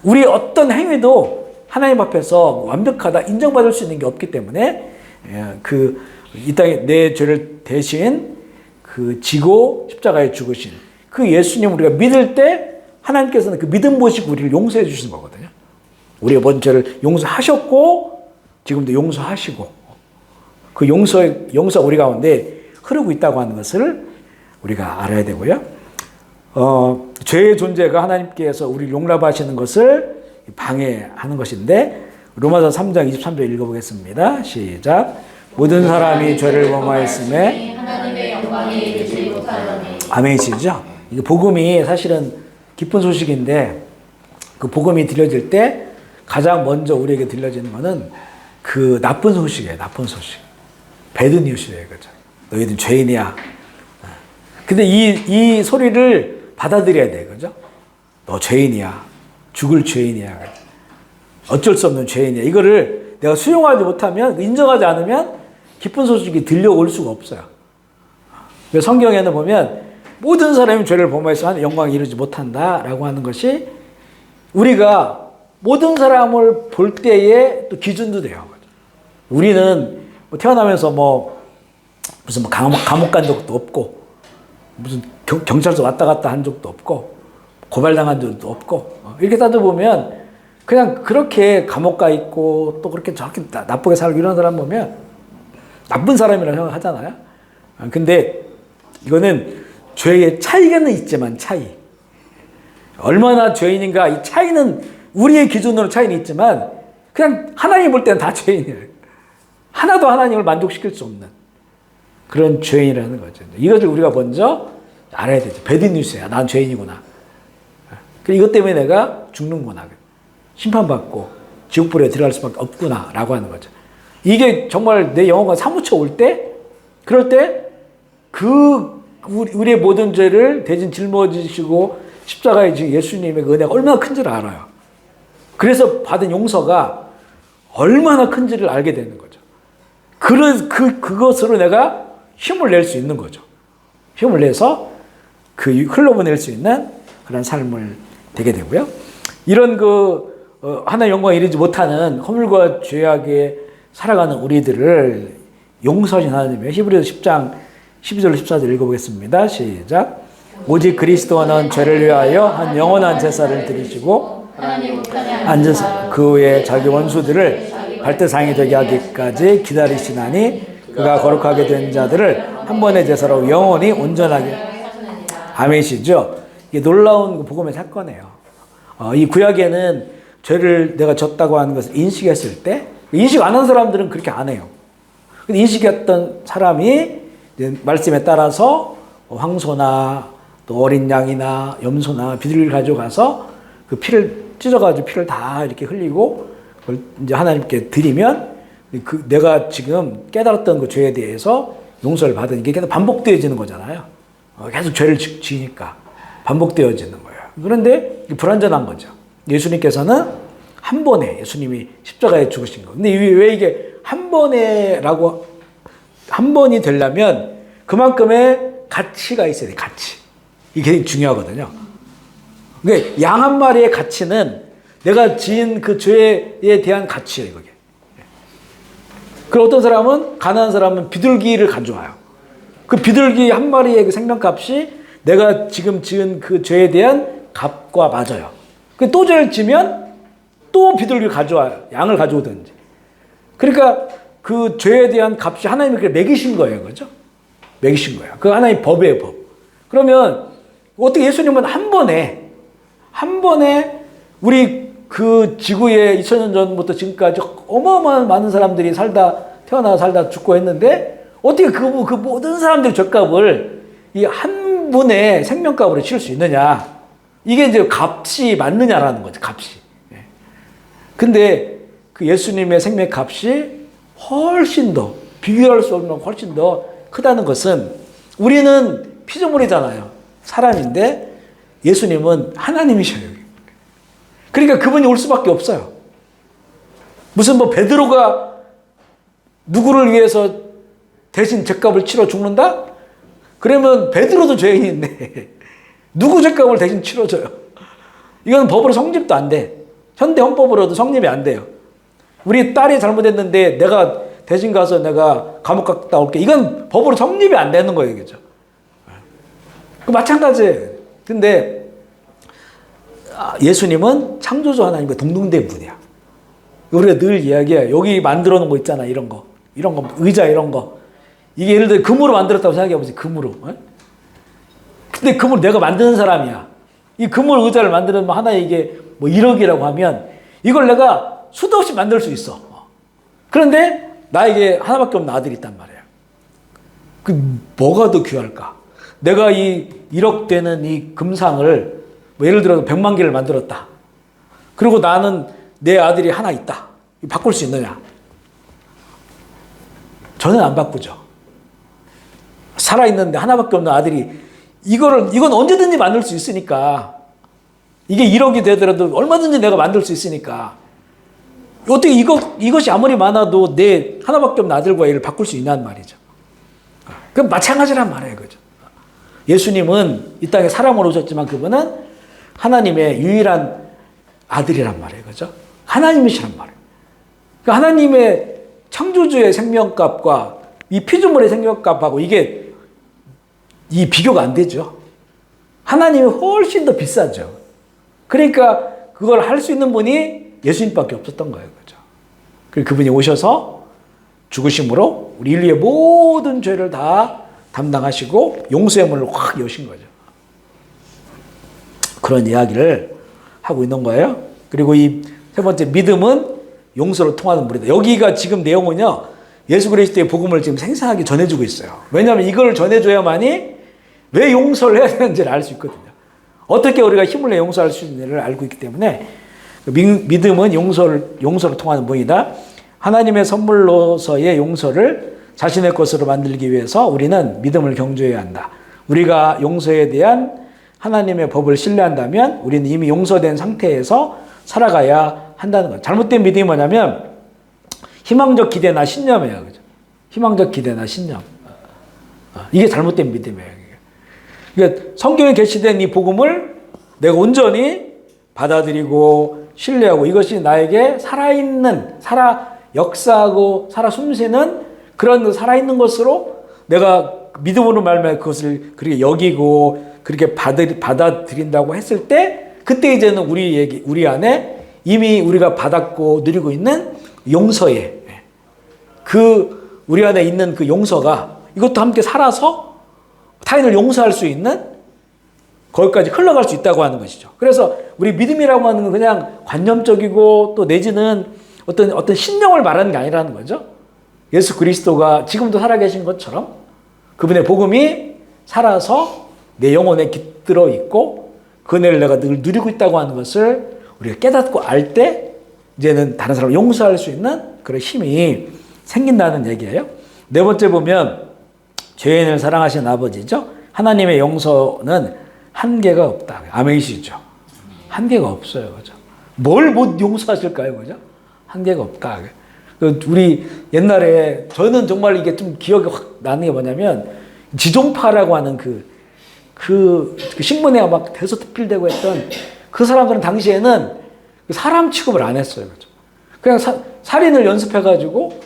우리 어떤 행위도 하나님 앞에서 완벽하다 인정받을 수 있는 게 없기 때문에 이 땅에 내 죄를 대신 지고 십자가에 죽으신 그 예수님 우리가 믿을 때 하나님께서는 그 믿음 보시고 우리를 용서해 주시는 거거든요. 우리가 먼저 죄를 용서하셨고 지금도 용서하시고 그 용서 우리 가운데 흐르고 있다고 하는 것을 우리가 알아야 되고요. 죄의 존재가 하나님께서 우리를 용납하시는 것을 방해하는 것인데 로마서 3장 23절 읽어보겠습니다. 시작. 모든 사람이 죄를 범하였음에 하나님의 영광에 이르지 못하노니. 아멘이시죠? 이게 복음이 사실은 기쁜 소식인데 그 복음이 들려질 때 가장 먼저 우리에게 들려지는 것은 그 나쁜 소식이에요. 나쁜 소식. 배드 뉴스예요. 그죠? 너희들 죄인이야. 근데 이 소리를 받아들여야 돼. 그죠? 너 죄인이야. 죽을 죄인이야. 어쩔 수 없는 죄인이야. 이거를 내가 수용하지 못하면, 인정하지 않으면 기쁜 소식이 들려올 수가 없어요. 성경에는 보면 모든 사람이 죄를 범하여서 하나님의 영광에 이르지 못한다라고 하는 것이 우리가 모든 사람을 볼 때의 또 기준도 돼요. 우리는 태어나면서 무슨 감옥 간 적도 없고 무슨 경찰서 왔다 갔다 한 적도 없고 고발당한 적도 없고 이렇게 따져보면 그냥 그렇게 감옥 가 있고 또 그렇게 저렇게 나쁘게 살고 이런 사람 보면 나쁜 사람이라고 생각하잖아요. 근데 이거는 죄의 차이는 있지만 얼마나 죄인인가 이 차이는 우리의 기준으로 차이는 있지만 그냥 하나님 볼 때는 다 죄인이에요. 하나도 하나님을 만족시킬 수 없는 그런 죄인이라는 거죠. 이것을 우리가 먼저 알아야 되죠. 배드뉴스야. 난 죄인이구나. 이것 때문에 내가 죽는구나. 심판받고 지옥불에 들어갈 수밖에 없구나 라고 하는 거죠. 이게 정말 내 영혼과 사무쳐 올 때 그럴 때 우리의 모든 죄를 대신 짊어지시고 십자가에 지금 예수님의 그 은혜가 얼마나 큰지를 알아요. 그래서 받은 용서가 얼마나 큰지를 알게 되는 거죠. 그것으로 내가 힘을 낼 수 있는 거죠. 힘을 내서 흘러보낼 수 있는 그런 삶을 되게 되고요. 이런 하나의 영광에 이르지 못하는 허물과 죄악에 살아가는 우리들을 용서하신 하나님의 히브리서 10장 12절 14절 읽어보겠습니다. 시작. 오직 그리스도는 죄를 위하여 한 영원한 제사를 드리시고 앉은 그 후에 자기 원수들을 발대상이 되게 하기까지 기다리시나니 그가 거룩하게 된 자들을 한 번의 제사로 영원히 온전하게. 아멘이시죠? 이게 놀라운 복음의 사건이에요. 이 구약에는 죄를 내가 졌다고 하는 것을 인식했을 때 인식 안 한 사람들은 그렇게 안 해요. 근데 인식했던 사람이 말씀에 따라서 황소나 또 어린 양이나 염소나 비둘기를 가져가서 그 피를 찢어가지고 피를 다 이렇게 흘리고 그걸 이제 하나님께 드리면 내가 지금 깨달았던 그 죄에 대해서 용서를 받은 이게 계속 반복되어지는 거잖아요. 계속 죄를 지니까 반복되어지는 거예요. 그런데 불완전한 거죠. 예수님께서는 한 번에 예수님이 십자가에 죽으신 거. 근데 왜 이게 한 번이 되려면 그만큼의 가치가 있어야 돼. 가치. 이게 중요하거든요. 그러니까 양 한 마리의 가치는 내가 지은 그 죄에 대한 가치예요. 이게. 그리고 어떤 사람은 가난한 사람은 비둘기를 가져와요. 그 비둘기 한 마리의 그 생명값이 내가 지금 지은 그 죄에 대한 값과 맞아요. 또 죄를 지면 또 비둘기를 가져와요. 양을 가져오든지. 그러니까 그 죄에 대한 값이 하나님이 그렇게 매기신 거예요. 그죠? 매기신 거예요. 그 하나님 법이에요, 법. 그러면 어떻게 예수님은 한 번에 우리 그 지구에 2000년 전부터 지금까지 어마어마한 많은 사람들이 태어나 살다 죽고 했는데 어떻게 그 모든 사람들의 죄값을 이 한 분의 생명값으로 치를 수 있느냐. 이게 이제 값이 맞느냐라는 거죠, 값이. 근데 그 예수님의 생명 값이 훨씬 더, 비교할 수 없는 훨씬 더 크다는 것은 우리는 피조물이잖아요. 사람인데 예수님은 하나님이셔요. 그러니까 그분이 올 수밖에 없어요. 무슨 베드로가 누구를 위해서 대신 죄값을 치러 죽는다? 그러면 베드로도 죄인인데 누구 죄값을 대신 치러줘요? 이건 법으로 성립도 안 돼. 현대 헌법으로도 성립이 안 돼요. 우리 딸이 잘못했는데 내가 대신 가서 내가 감옥 갔다 올게. 이건 법으로 성립이 안 되는 거예요. 그죠? 마찬가지예요. 근데 예수님은 창조주 하나님과 동등된 분이야. 우리가 늘 이야기해요. 여기 만들어 놓은 거 있잖아. 이런 거, 의자 이런 거. 이게 예를 들어 금으로 만들었다고 생각해 보세요. 금으로. 근데 금을 내가 만드는 사람이야. 이 금을 의자를 만드는 하나에 이게 뭐 1억이라고 하면 이걸 내가 수도 없이 만들 수 있어. 그런데 나에게 하나밖에 없는 아들이 있단 말이야. 그 뭐가 더 귀할까? 내가 이 1억 되는 이 금상을 뭐 예를 들어 100만 개를 만들었다. 그리고 나는 내 아들이 하나 있다. 바꿀 수 있느냐? 저는 안 바꾸죠. 살아있는데 하나밖에 없는 아들이 이건 언제든지 만들 수 있으니까 이게 1억이 되더라도 얼마든지 내가 만들 수 있으니까 어떻게 이것이 아무리 많아도 내 하나밖에 없는 아들과 얘를 바꿀 수 있냐는 말이죠. 그럼 마찬가지란 말이에요. 그죠? 예수님은 이 땅에 사람으로 오셨지만 그분은 하나님의 유일한 아들이란 말이에요. 그죠? 하나님이시란 말이에요. 그러니까 하나님의 창조주의 생명값과 이 피조물의 생명값하고 이게 이 비교가 안 되죠. 하나님이 훨씬 더 비싸죠. 그러니까 그걸 할 수 있는 분이 예수님밖에 없었던 거예요. 그죠? 그리고 그분이 오셔서 죽으심으로 우리 인류의 모든 죄를 다 담당하시고 용서의 문을 확 여신 거죠. 그런 이야기를 하고 있는 거예요. 그리고 이 세 번째 믿음은 용서로 통하는 물이다. 여기가 지금 내용은요. 예수 그리스도의 복음을 지금 생생하게 전해주고 있어요. 왜냐하면 이걸 전해줘야만이 왜 용서를 해야 되는지를 알 수 있거든요. 어떻게 우리가 힘을 내 용서할 수 있는지를 알고 있기 때문에 믿음은 용서로 통하는 문이다. 하나님의 선물로서의 용서를 자신의 것으로 만들기 위해서 우리는 믿음을 경주해야 한다. 우리가 용서에 대한 하나님의 법을 신뢰한다면 우리는 이미 용서된 상태에서 살아가야 한다는 거예요. 잘못된 믿음이 뭐냐면 희망적 기대나 신념이에요. 그죠? 희망적 기대나 신념. 이게 잘못된 믿음이에요. 그러니까 성경에 게시된 이 복음을 내가 온전히 받아들이고 신뢰하고 이것이 나에게 역사하고 살아 숨쉬는 그런 살아있는 것으로 내가 믿음으로 말미암아 그것을 그렇게 여기고 그렇게 받아들인다고 했을 때 그때 이제는 우리 안에 이미 우리가 받았고 누리고 있는 용서에 우리 안에 있는 그 용서가 이것도 함께 살아서 타인을 용서할 수 있는 거기까지 흘러갈 수 있다고 하는 것이죠. 그래서 우리 믿음이라고 하는 건 그냥 관념적이고 또 내지는 어떤 신념을 말하는 게 아니라는 거죠. 예수 그리스도가 지금도 살아계신 것처럼 그분의 복음이 살아서 내 영혼에 깃들어 있고 그 은혜를 내가 늘 누리고 있다고 하는 것을 우리가 깨닫고 알 때 이제는 다른 사람을 용서할 수 있는 그런 힘이 생긴다는 얘기예요. 네 번째 보면 죄인을 사랑하시는 아버지죠. 하나님의 용서는 한계가 없다. 아멘이시죠. 한계가 없어요. 그죠? 뭘 못 용서하실까요? 그죠? 한계가 없다. 우리 옛날에 저는 정말 이게 좀 기억이 확 나는 게 뭐냐면 지종파라고 하는 그 신문에 막 대서특필되고 했던 그 사람들은 당시에는 사람 취급을 안 했어요. 그죠? 그냥 살인을 연습해가지고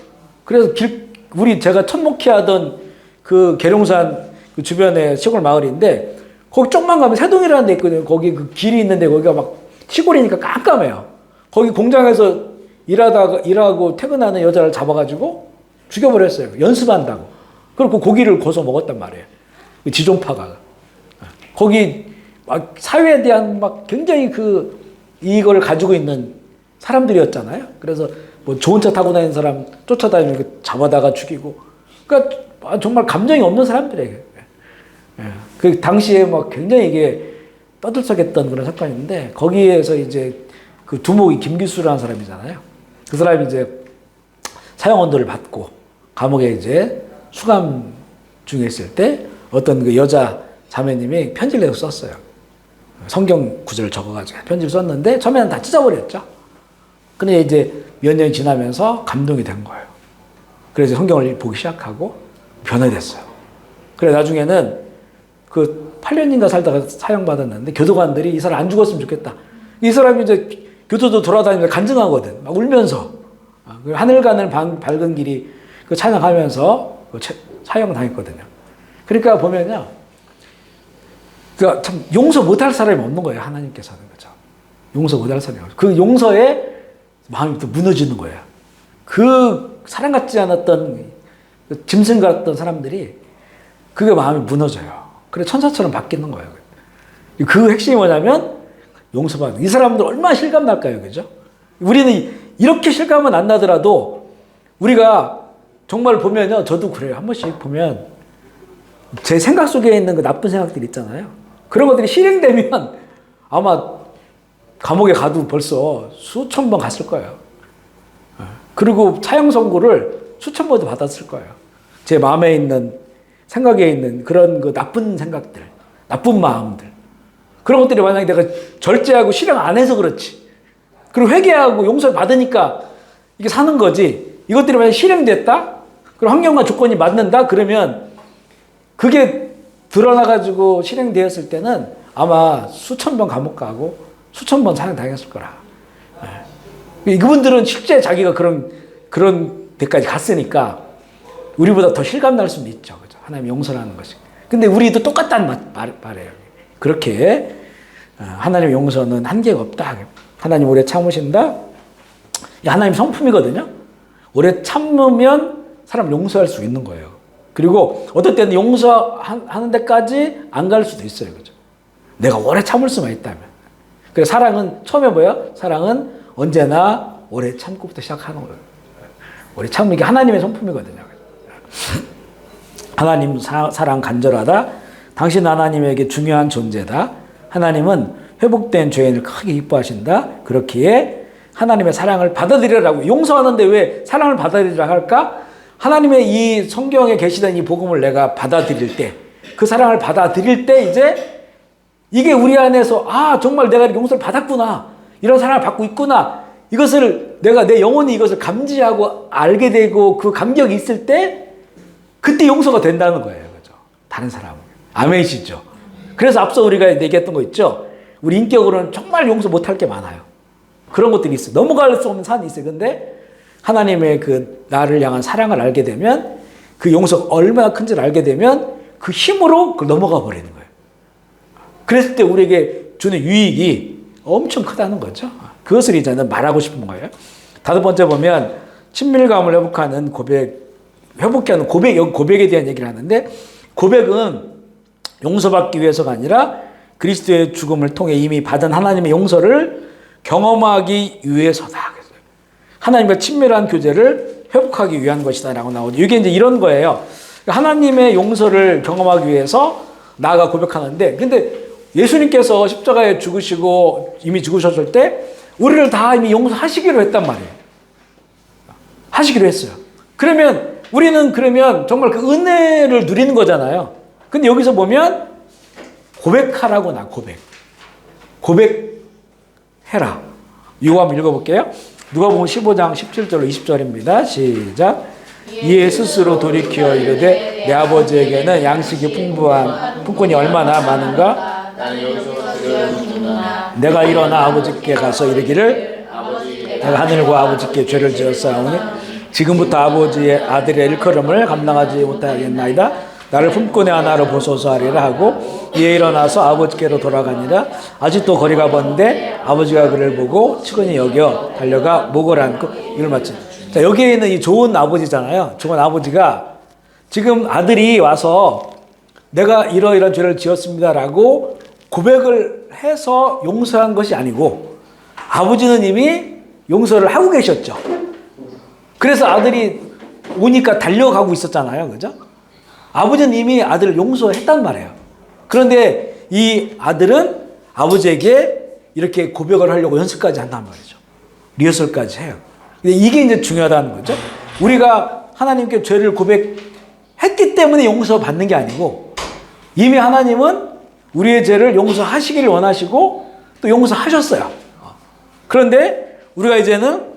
그래서 제가 천목회하던 그 계룡산 그 주변에 시골 마을인데 거기 쪽만 가면 새동이라는 데 있거든요. 거기 그 길이 있는데 거기가 막 시골이니까 깜깜해요. 거기 공장에서 일하고 퇴근하는 여자를 잡아가지고 죽여버렸어요. 연습한다고. 그리고 고기를 구워서 먹었단 말이에요. 지존파가. 거기 막 사회에 대한 막 굉장히 이걸 가지고 있는 사람들이었잖아요. 그래서 뭐 좋은 차 타고 다니는 사람 쫓아다니면 잡아다가 죽이고. 그러니까 정말 감정이 없는 사람들이에요. 그 당시에 막 굉장히 이게 떠들썩했던 그런 사건인데 거기에서 이제 그 두목이 김기수라는 사람이잖아요. 그 사람이 이제 사형 언도를 받고 감옥에 이제 수감 중에 있을 때 어떤 그 여자 자매님이 편지를 내서 썼어요. 성경 구절을 적어가지고 편지를 썼는데 처음에는 다 찢어버렸죠. 근데 이제 몇 년이 지나면서 감동이 된 거예요. 그래서 성경을 보기 시작하고 변화됐어요. 그래 나중에는 그 8년인가 살다가 사형받았는데 교도관들이 이 사람 안 죽었으면 좋겠다. 이 사람이 이제 교도소 돌아다니면서 간증하거든. 막 울면서. 하늘가늘 밝은 길이 그 찬양하면서 사형 당했거든요. 그러니까 보면요. 그러니까 참 용서 못할 사람이 없는 거예요. 하나님께서는. 그죠? 용서 못할 사람이 없어요. 그 용서에 마음이 또 무너지는 거예요. 그 사랑 같지 않았던 짐승 같던 사람들이 그게 마음이 무너져요. 그래 천사처럼 바뀌는 거예요. 그 핵심이 뭐냐면 용서받는. 이 사람들 얼마나 실감 날까요? 그죠? 우리는 이렇게 실감은 안 나더라도 우리가 정말 보면요. 저도 그래요. 한 번씩 보면 제 생각 속에 있는 그 나쁜 생각들 있잖아요. 그런 것들이 실행되면 아마 감옥에 가도 벌써 수천 번 갔을 거예요. 그리고 차형 선고를 수천 번도 받았을 거예요. 제 마음에 있는 생각에 있는 그런 그 나쁜 생각들, 나쁜 마음들. 그런 것들이 만약에 내가 절제하고 실행 안 해서 그렇지. 그리고 회개하고 용서를 받으니까 이게 사는 거지. 이것들이 만약에 실행됐다? 그리고 환경과 조건이 맞는다? 그러면 그게 드러나가지고 실행되었을 때는 아마 수천 번 감옥 가고 수천 번 사형 당했을 거라. 이분들은 실제 자기가 그런 데까지 갔으니까 우리보다 더 실감 날 수는 있죠. 그죠? 하나님 용서라는 것이. 근데 우리도 똑같다는 말이에요. 그렇게 하나님의 용서는 한계가 없다. 하나님 오래 참으신다. 하나님 성품이거든요. 오래 참으면 사람 용서할 수 있는 거예요. 그리고 어떨 때는 용서하는 데까지 안 갈 수도 있어요. 그죠? 내가 오래 참을 수만 있다면. 그래서 사랑은 처음에 뭐예요? 사랑은 언제나 오래 참고부터 시작하는 거예요. 오래 참는 게 하나님의 성품이거든요. 하나님 사랑 간절하다. 당신 하나님에게 중요한 존재다. 하나님은 회복된 죄인을 크게 기뻐하신다. 그렇기에 하나님의 사랑을 받아들이라고. 용서하는데 왜 사랑을 받아들이라 할까? 하나님의 이 성경에 계시던 이 복음을 내가 받아들일 때, 그 사랑을 받아들일 때 이제 이게 우리 안에서 정말 내가 용서를 받았구나. 이런 사랑을 받고 있구나. 이것을 내 영혼이 이것을 감지하고 알게 되고 그 감격이 있을 때 그때 용서가 된다는 거예요. 그죠? 다른 사람은. 아멘이시죠? 그래서 앞서 우리가 얘기했던 거 있죠? 우리 인격으로는 정말 용서 못할 게 많아요. 그런 것들이 있어요. 넘어갈 수 없는 산이 있어요. 근데 하나님의 그 나를 향한 사랑을 알게 되면 그 용서가 얼마나 큰지를 알게 되면 그 힘으로 그걸 넘어가 버리는 거예요. 그랬을 때 우리에게 주는 유익이 엄청 크다는 거죠. 그것을 이제 말하고 싶은 거예요. 다섯 번째 보면 친밀감을 회복하는 회복케 하는 고백에 대한 얘기를 하는데 고백은 용서받기 위해서가 아니라 그리스도의 죽음을 통해 이미 받은 하나님의 용서를 경험하기 위해서다. 하나님과 친밀한 교제를 회복하기 위한 것이다 라고 나오죠. 이게 이제 이런 거예요. 하나님의 용서를 경험하기 위해서 나아가 고백하는데 근데 예수님께서 십자가에 죽으시고 이미 죽으셨을 때 우리를 다 이미 용서하시기로 했단 말이에요. 하시기로 했어요. 그러면 우리는 정말 그 은혜를 누리는 거잖아요. 근데 여기서 보면 고백하라고 고백해라. 이거 한번 읽어볼게요. 누가복음 15장 17절로 20절입니다. 시작. 이에 스스로 돌이켜 이르되 내 아버지에게는 양식이 풍부한 품꾼이 얼마나 많은가. 내가 일어나 아버지께 가서 이르기를 내가 하늘과 아버지께 죄를 지었사오니 지금부터 아버지의 아들의 일컬음을 감당하지 못하겠나이다. 나를 품꾼의 하나로 보소서 하리라 하고 이에 일어나서 아버지께로 돌아가니라. 아직도 거리가 먼데 아버지가 그를 보고 측은히 여겨 달려가 목을 안고 이걸 마치. 자, 여기에 있는 이 좋은 아버지잖아요. 좋은 아버지가 지금 아들이 와서 내가 이러이러한 죄를 지었습니다라고 고백을 해서 용서한 것이 아니고 아버지는 이미 용서를 하고 계셨죠. 그래서 아들이 오니까 달려가고 있었잖아요. 그죠? 아버지는 이미 아들을 용서했단 말이에요. 그런데 이 아들은 아버지에게 이렇게 고백을 하려고 연습까지 한단 말이죠. 리허설까지 해요. 근데 이게 이제 중요하다는 거죠. 우리가 하나님께 죄를 고백했기 때문에 용서받는 게 아니고 이미 하나님은 우리의 죄를 용서하시기를 원하시고 또 용서하셨어요. 그런데 우리가 이제는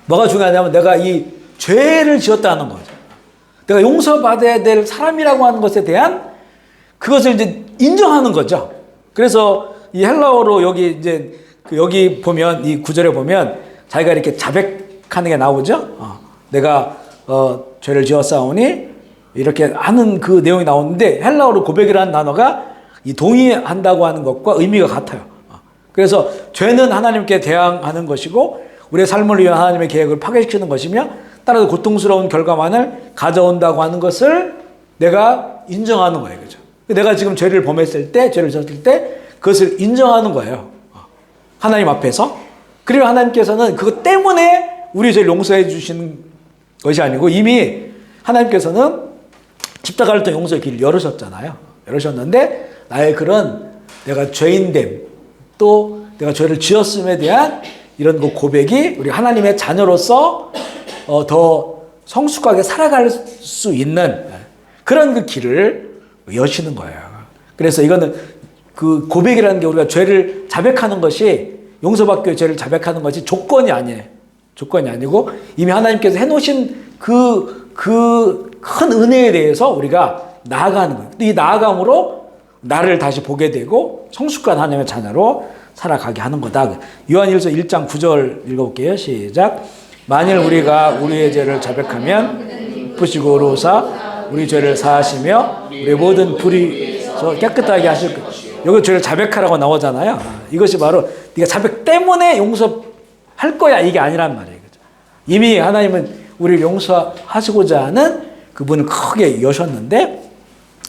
뭐가 중요하냐면 내가 이 죄를 지었다는 거죠. 내가 용서받아야 될 사람이라고 하는 것에 대한 그것을 이제 인정하는 거죠. 그래서 이 헬라어로 여기 이제 여기 보면 이 구절에 보면 자기가 이렇게 자백하는 게 나오죠. 내가 죄를 지었사오니 이렇게 하는 그 내용이 나오는데 헬라어로 고백이라는 단어가 이 동의한다고 하는 것과 의미가 같아요. 그래서 죄는 하나님께 대항하는 것이고 우리의 삶을 위한 하나님의 계획을 파괴시키는 것이며 따라서 고통스러운 결과만을 가져온다고 하는 것을 내가 인정하는 거예요. 그죠? 내가 지금 죄를 범했을 때, 죄를 졌을 때 그것을 인정하는 거예요. 하나님 앞에서. 그리고 하나님께서는 그것 때문에 우리 죄를 용서해 주시는 것이 아니고 이미 하나님께서는 십자가를 통해 용서의 길을 열으셨잖아요. 열으셨는데 나의 그런 내가 죄인됨 또 내가 죄를 지었음에 대한 이런 그 고백이 우리 하나님의 자녀로서 더 성숙하게 살아갈 수 있는 그런 그 길을 여시는 거예요. 그래서 이거는 그 고백이라는 게 우리가 죄를 자백하는 것이 용서받기 위해 죄를 자백하는 것이 조건이 아니에요. 조건이 아니고 이미 하나님께서 해놓으신 그 큰 은혜에 대해서 우리가 나아가는 거예요. 이 나아감으로 나를 다시 보게 되고 성숙한 하나님의 자녀로 살아가게 하는 거다. 요한일서 1장 9절 읽어볼게요. 시작. 만일 우리가 우리의 죄를 자백하면 기쁘시고 의로우사 우리 죄를 사하시며 우리 모든 불의에서 깨끗하게 하실 것. 여기 죄를 자백하라고 나오잖아요. 이것이 바로 네가 자백 때문에 용서할 거야 이게 아니란 말이에요. 이미 하나님은 우리를 용서하시고자 하는 그분을 크게 여셨는데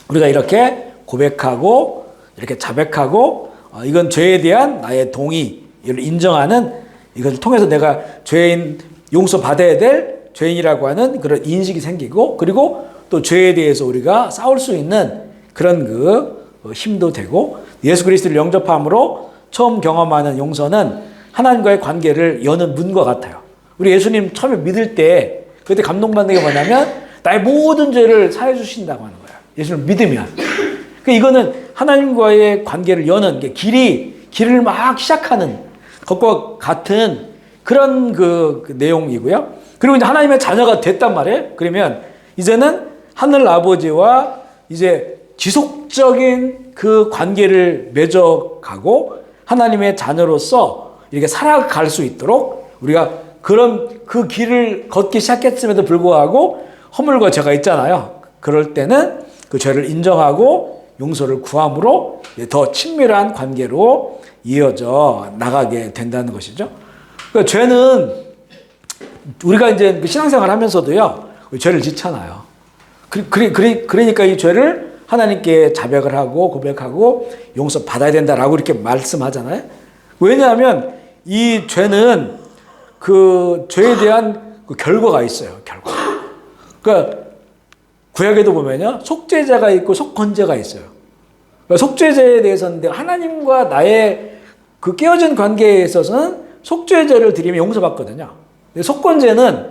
우리가 이렇게 고백하고 이렇게 자백하고 이건 죄에 대한 나의 동의를 인정하는 이것을 통해서 내가 죄인 용서받아야 될 죄인이라고 하는 그런 인식이 생기고 그리고 또 죄에 대해서 우리가 싸울 수 있는 그런 그 힘도 되고 예수 그리스도를 영접함으로 처음 경험하는 용서는 하나님과의 관계를 여는 문과 같아요. 우리 예수님 처음에 믿을 때 그때 감동받는 게 뭐냐면 나의 모든 죄를 사해 주신다고 하는 거야. 예수를 믿으면. 그러니까 이거는 하나님과의 관계를 여는 게 길을 막 시작하는 것과 같은 그런 그 내용이고요. 그리고 이제 하나님의 자녀가 됐단 말이에요. 그러면 이제는 하늘 아버지와 이제 지속적인 그 관계를 맺어가고 하나님의 자녀로서 이렇게 살아갈 수 있도록 우리가 그런 그 길을 걷기 시작했음에도 불구하고 허물과 죄가 있잖아요. 그럴 때는 그 죄를 인정하고 용서를 구함으로 더 친밀한 관계로 이어져 나가게 된다는 것이죠. 그러니까 죄는 우리가 이제 신앙생활 하면서도요, 죄를 짓잖아요. 그러니까 이 죄를 하나님께 자백을 하고 고백하고 용서 받아야 된다라고 이렇게 말씀하잖아요. 왜냐하면 이 죄는 그 죄에 대한 그 결과가 있어요. 결과. 그러니까 구약에도 보면요, 속죄자가 있고 속건죄가 있어요. 그러니까 속죄죄에 대해서는 하나님과 나의 그 깨어진 관계에 있어서는 속죄죄를 드리면 용서받거든요. 근데 속건죄는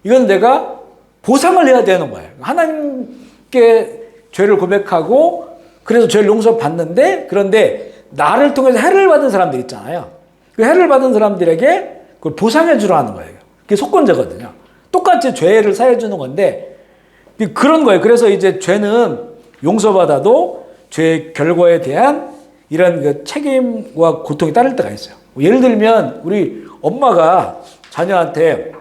이건 내가 보상을 해야 되는 거예요. 하나님께 죄를 고백하고 그래서 죄를 용서받는데 그런데 나를 통해서 해를 받은 사람들 있잖아요. 그 해를 받은 사람들에게 그걸 보상해 주라 하는 거예요. 그게 속건죄거든요. 똑같이 죄를 사해 주는 건데 그런 거예요. 그래서 이제 죄는 용서받아도 죄의 결과에 대한 이런 그 책임과 고통이 따를 때가 있어요. 예를 들면 우리 엄마가 자녀한테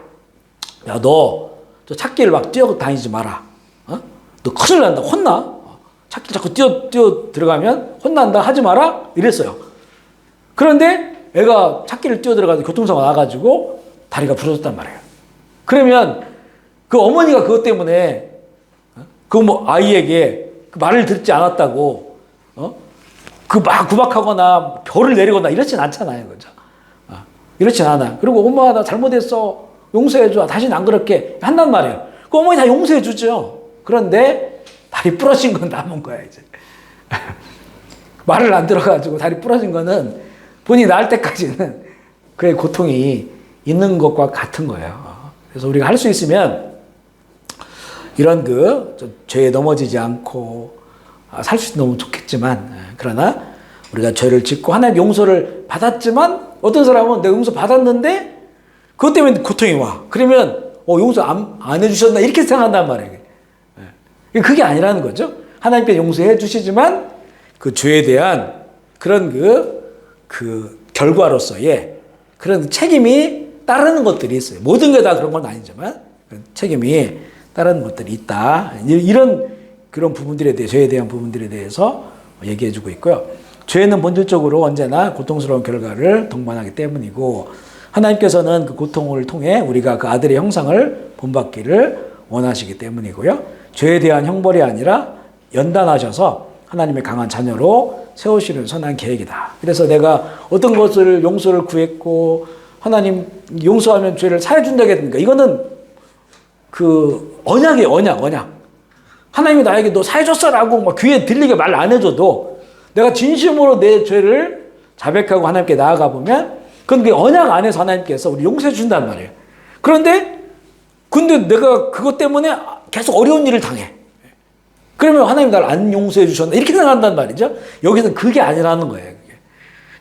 야, 너 저 찾기를 막 뛰어다니지 마라. 너 큰일 난다. 혼나. 찾기 자꾸 뛰어 들어가면 혼난다. 하지 마라. 이랬어요. 그런데 애가 찾기를 뛰어 들어가서 교통사고 나가지고 다리가 부러졌단 말이에요. 그러면 그 어머니가 그것 때문에 그 뭐 아이에게 그 말을 듣지 않았다고 그 막 구박하거나 벌을 내리거나 이렇진 않잖아요. 그죠? 이렇진 않아. 그리고 엄마 나 잘못했어. 용서해줘. 다시는 안 그렇게 한단 말이에요. 그 어머니 다 용서해주죠. 그런데 다리 부러진 건 남은 거야, 이제. 말을 안 들어가지고 다리 부러진 거는 본인이 나을 때까지는 그의 고통이 있는 것과 같은 거예요. 그래서 우리가 할 수 있으면 이런 죄에 넘어지지 않고 살 수 있으면 너무 좋겠지만 그러나 우리가 죄를 짓고 하나님의 용서를 받았지만 어떤 사람은 내가 용서 받았는데 그것 때문에 고통이 와. 그러면 용서 안 해주셨나 이렇게 생각한단 말이에요. 그게 아니라는 거죠. 하나님께 용서해 주시지만 그 죄에 대한 그런 그 결과로서의 그런 책임이 따르는 것들이 있어요. 모든 게 다 그런 건 아니지만 책임이 따르는 것들이 있다. 이런 그런 부분들에 대해 죄에 대한 부분들에 대해서 얘기해주고 있고요. 죄는 본질적으로 언제나 고통스러운 결과를 동반하기 때문이고 하나님께서는 그 고통을 통해 우리가 그 아들의 형상을 본받기를 원하시기 때문이고요. 죄에 대한 형벌이 아니라 연단하셔서 하나님의 강한 자녀로 세우시는 선한 계획이다. 그래서 내가 어떤 것을 용서를 구했고 하나님 용서하면 죄를 사해 준다겠습니까? 이거는 그 언약이에요. 언약. 하나님이 나에게 너 사해 줬어라고 막 귀에 들리게 말 안 해줘도 내가 진심으로 내 죄를 자백하고 하나님께 나아가 보면 그건 그 언약 안에서 하나님께서 우리 용서해 준단 말이에요. 근데 내가 그것 때문에 계속 어려운 일을 당해. 그러면 하나님 나를 안 용서해 주셨나? 이렇게 생각한단 말이죠. 여기서는 그게 아니라는 거예요.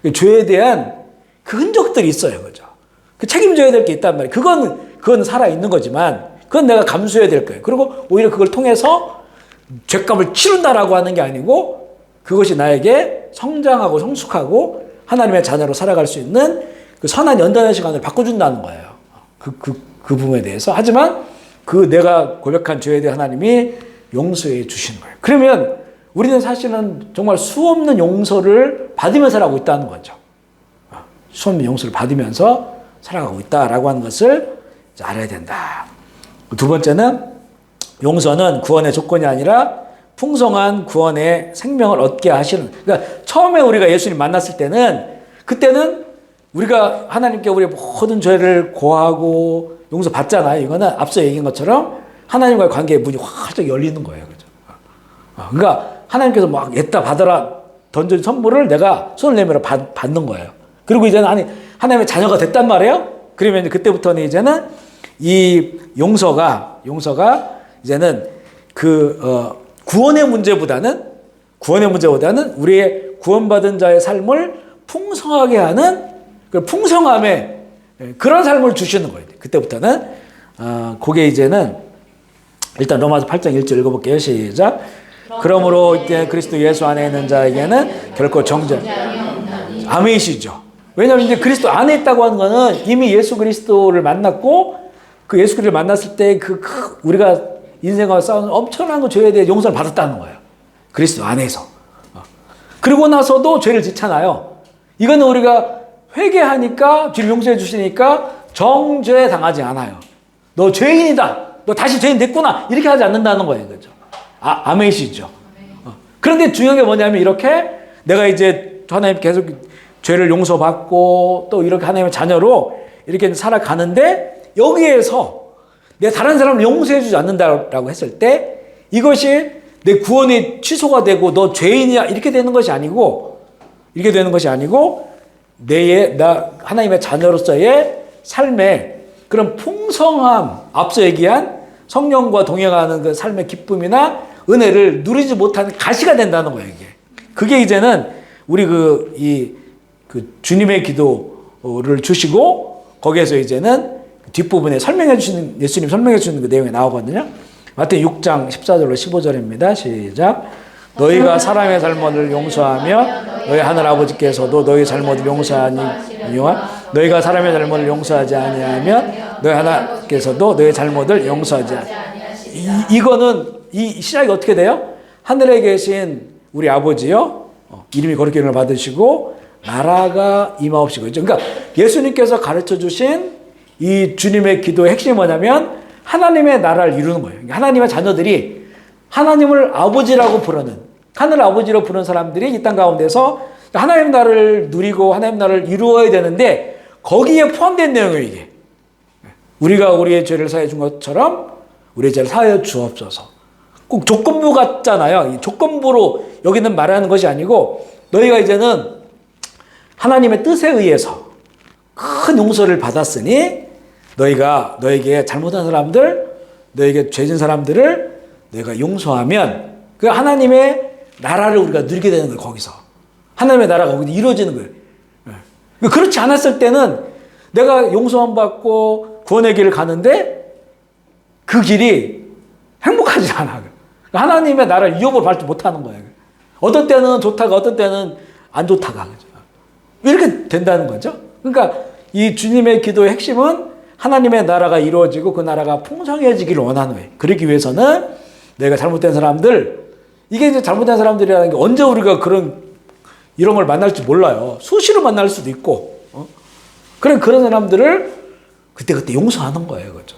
그게. 죄에 대한 그 흔적들이 있어요. 그죠? 그 책임져야 될 게 있단 말이에요. 그건 살아있는 거지만, 그건 내가 감수해야 될 거예요. 그리고 오히려 그걸 통해서 죄값을 치른다라고 하는 게 아니고, 그것이 나에게 성장하고 성숙하고 하나님의 자녀로 살아갈 수 있는 그 선한 연단의 시간을 바꿔준다는 거예요. 그 부분에 대해서. 하지만 그 내가 고백한 죄에 대해 하나님이 용서해 주시는 거예요. 그러면 우리는 사실은 정말 수없는 용서를 받으면서 살아가고 있다는 거죠. 수없는 용서를 받으면서 살아가고 있다라고 하는 것을 알아야 된다. 두 번째는 용서는 구원의 조건이 아니라 풍성한 구원의 생명을 얻게 하시는. 그러니까 처음에 우리가 예수님 만났을 때는 그때는 우리가 하나님께 우리의 모든 죄를 고하고 용서받잖아요. 이거는 앞서 얘기한 것처럼 하나님과의 관계의 문이 활짝 열리는 거예요. 그죠? 그러니까 하나님께서 막 옛다 받아라 던진 선물을 내가 손을 내밀어 받는 거예요. 그리고 이제는 하나님의 자녀가 됐단 말이에요. 그러면 그때부터는 이제는 이 용서가 이제는 구원의 문제보다는 우리의 구원받은 자의 삶을 풍성하게 하는 그 풍성함의 그런 삶을 주시는 거예요. 그때부터는 그게 이제는 일단 로마서 8장 1절 읽어볼게요. 시작. 그러므로 이제 그리스도 예수 안에 있는 자에게는 결코 정죄 아멘이시죠. 왜냐하면 이제 그리스도 안에 있다고 하는 거는 이미 예수 그리스도를 만났고 그 예수 그리스도를 만났을 때 우리가 인생과 싸우는 엄청난 그 죄에 대해 용서를 받았다는 거예요. 그리스도 안에서. 그리고 나서도 죄를 짓잖아요. 이거는 우리가 회개하니까 죄를 용서해 주시니까 정죄 당하지 않아요. 너 죄인이다. 너 다시 죄인 됐구나. 이렇게 하지 않는다는 거예요. 그죠? 아멘이시죠. 그런데 중요한 게 뭐냐면 이렇게 내가 이제 하나님 계속 죄를 용서받고 또 이렇게 하나님의 자녀로 이렇게 살아가는데 여기에서 내가 다른 사람을 용서해 주지 않는다라고 했을 때 이것이 내 구원이 취소가 되고 너 죄인이야 이렇게 되는 것이 아니고 나 하나님의 자녀로서의 삶의 그런 풍성함, 앞서 얘기한 성령과 동행하는 그 삶의 기쁨이나 은혜를 누리지 못하는 가시가 된다는 거예요, 이게. 그게 이제는 우리 주님의 기도를 주시고 거기에서 이제는 뒷부분에 예수님 설명해 주시는 그 내용이 나오거든요. 마태복음 6장 14절로 15절입니다. 시작. 너희가 사람의 잘못을 용서하며 너희 하늘아버지께서도 너희 잘못을 용서하니와 너희가 사람의 잘못을 용서하지 아니하면 너희 하나님께서도 너희 잘못을 용서하지 아니하시리라. 이거는 이 시작이 어떻게 돼요? 하늘에 계신 우리 아버지요 이름이 거룩히 이름을 받으시고 나라가 임하옵시고. 그러니까 예수님께서 가르쳐 주신 이 주님의 기도의 핵심이 뭐냐면 하나님의 나라를 이루는 거예요. 하나님의 자녀들이 하나님을 아버지라고 부르는 하늘 아버지로 부르는 사람들이 이 땅 가운데서 하나님 나라를 누리고 하나님 나라를 이루어야 되는데 거기에 포함된 내용이에요. 이게 우리가 우리의 죄를 사해 준 것처럼 우리의 죄를 사해 주옵소서. 꼭 조건부 같잖아요. 이 조건부로 여기는 말하는 것이 아니고 너희가 이제는 하나님의 뜻에 의해서 큰 용서를 받았으니 너에게 잘못한 사람들, 너에게 죄진 사람들을 너희가 용서하면 그 하나님의 나라를 우리가 누리게 되는 거예요. 거기서 하나님의 나라가 거기서 이루어지는 거예요. 그렇지 않았을 때는 내가 용서만 받고 구원의 길을 가는데 그 길이 행복하지 않아. 하나님의 나라를 유업으로 밟지 못하는 거예요. 어떤 때는 좋다가 어떤 때는 안 좋다가. 이렇게 된다는 거죠. 그러니까 이 주님의 기도의 핵심은 하나님의 나라가 이루어지고 그 나라가 풍성해지기를 원하는 거예요. 그러기 위해서는 내가 잘못된 사람들, 이게 이제 잘못된 사람들이라는 게 언제 우리가 이런 걸 만날지 몰라요. 수시로 만날 수도 있고, 그런 사람들을 그때그때 용서하는 거예요. 그죠?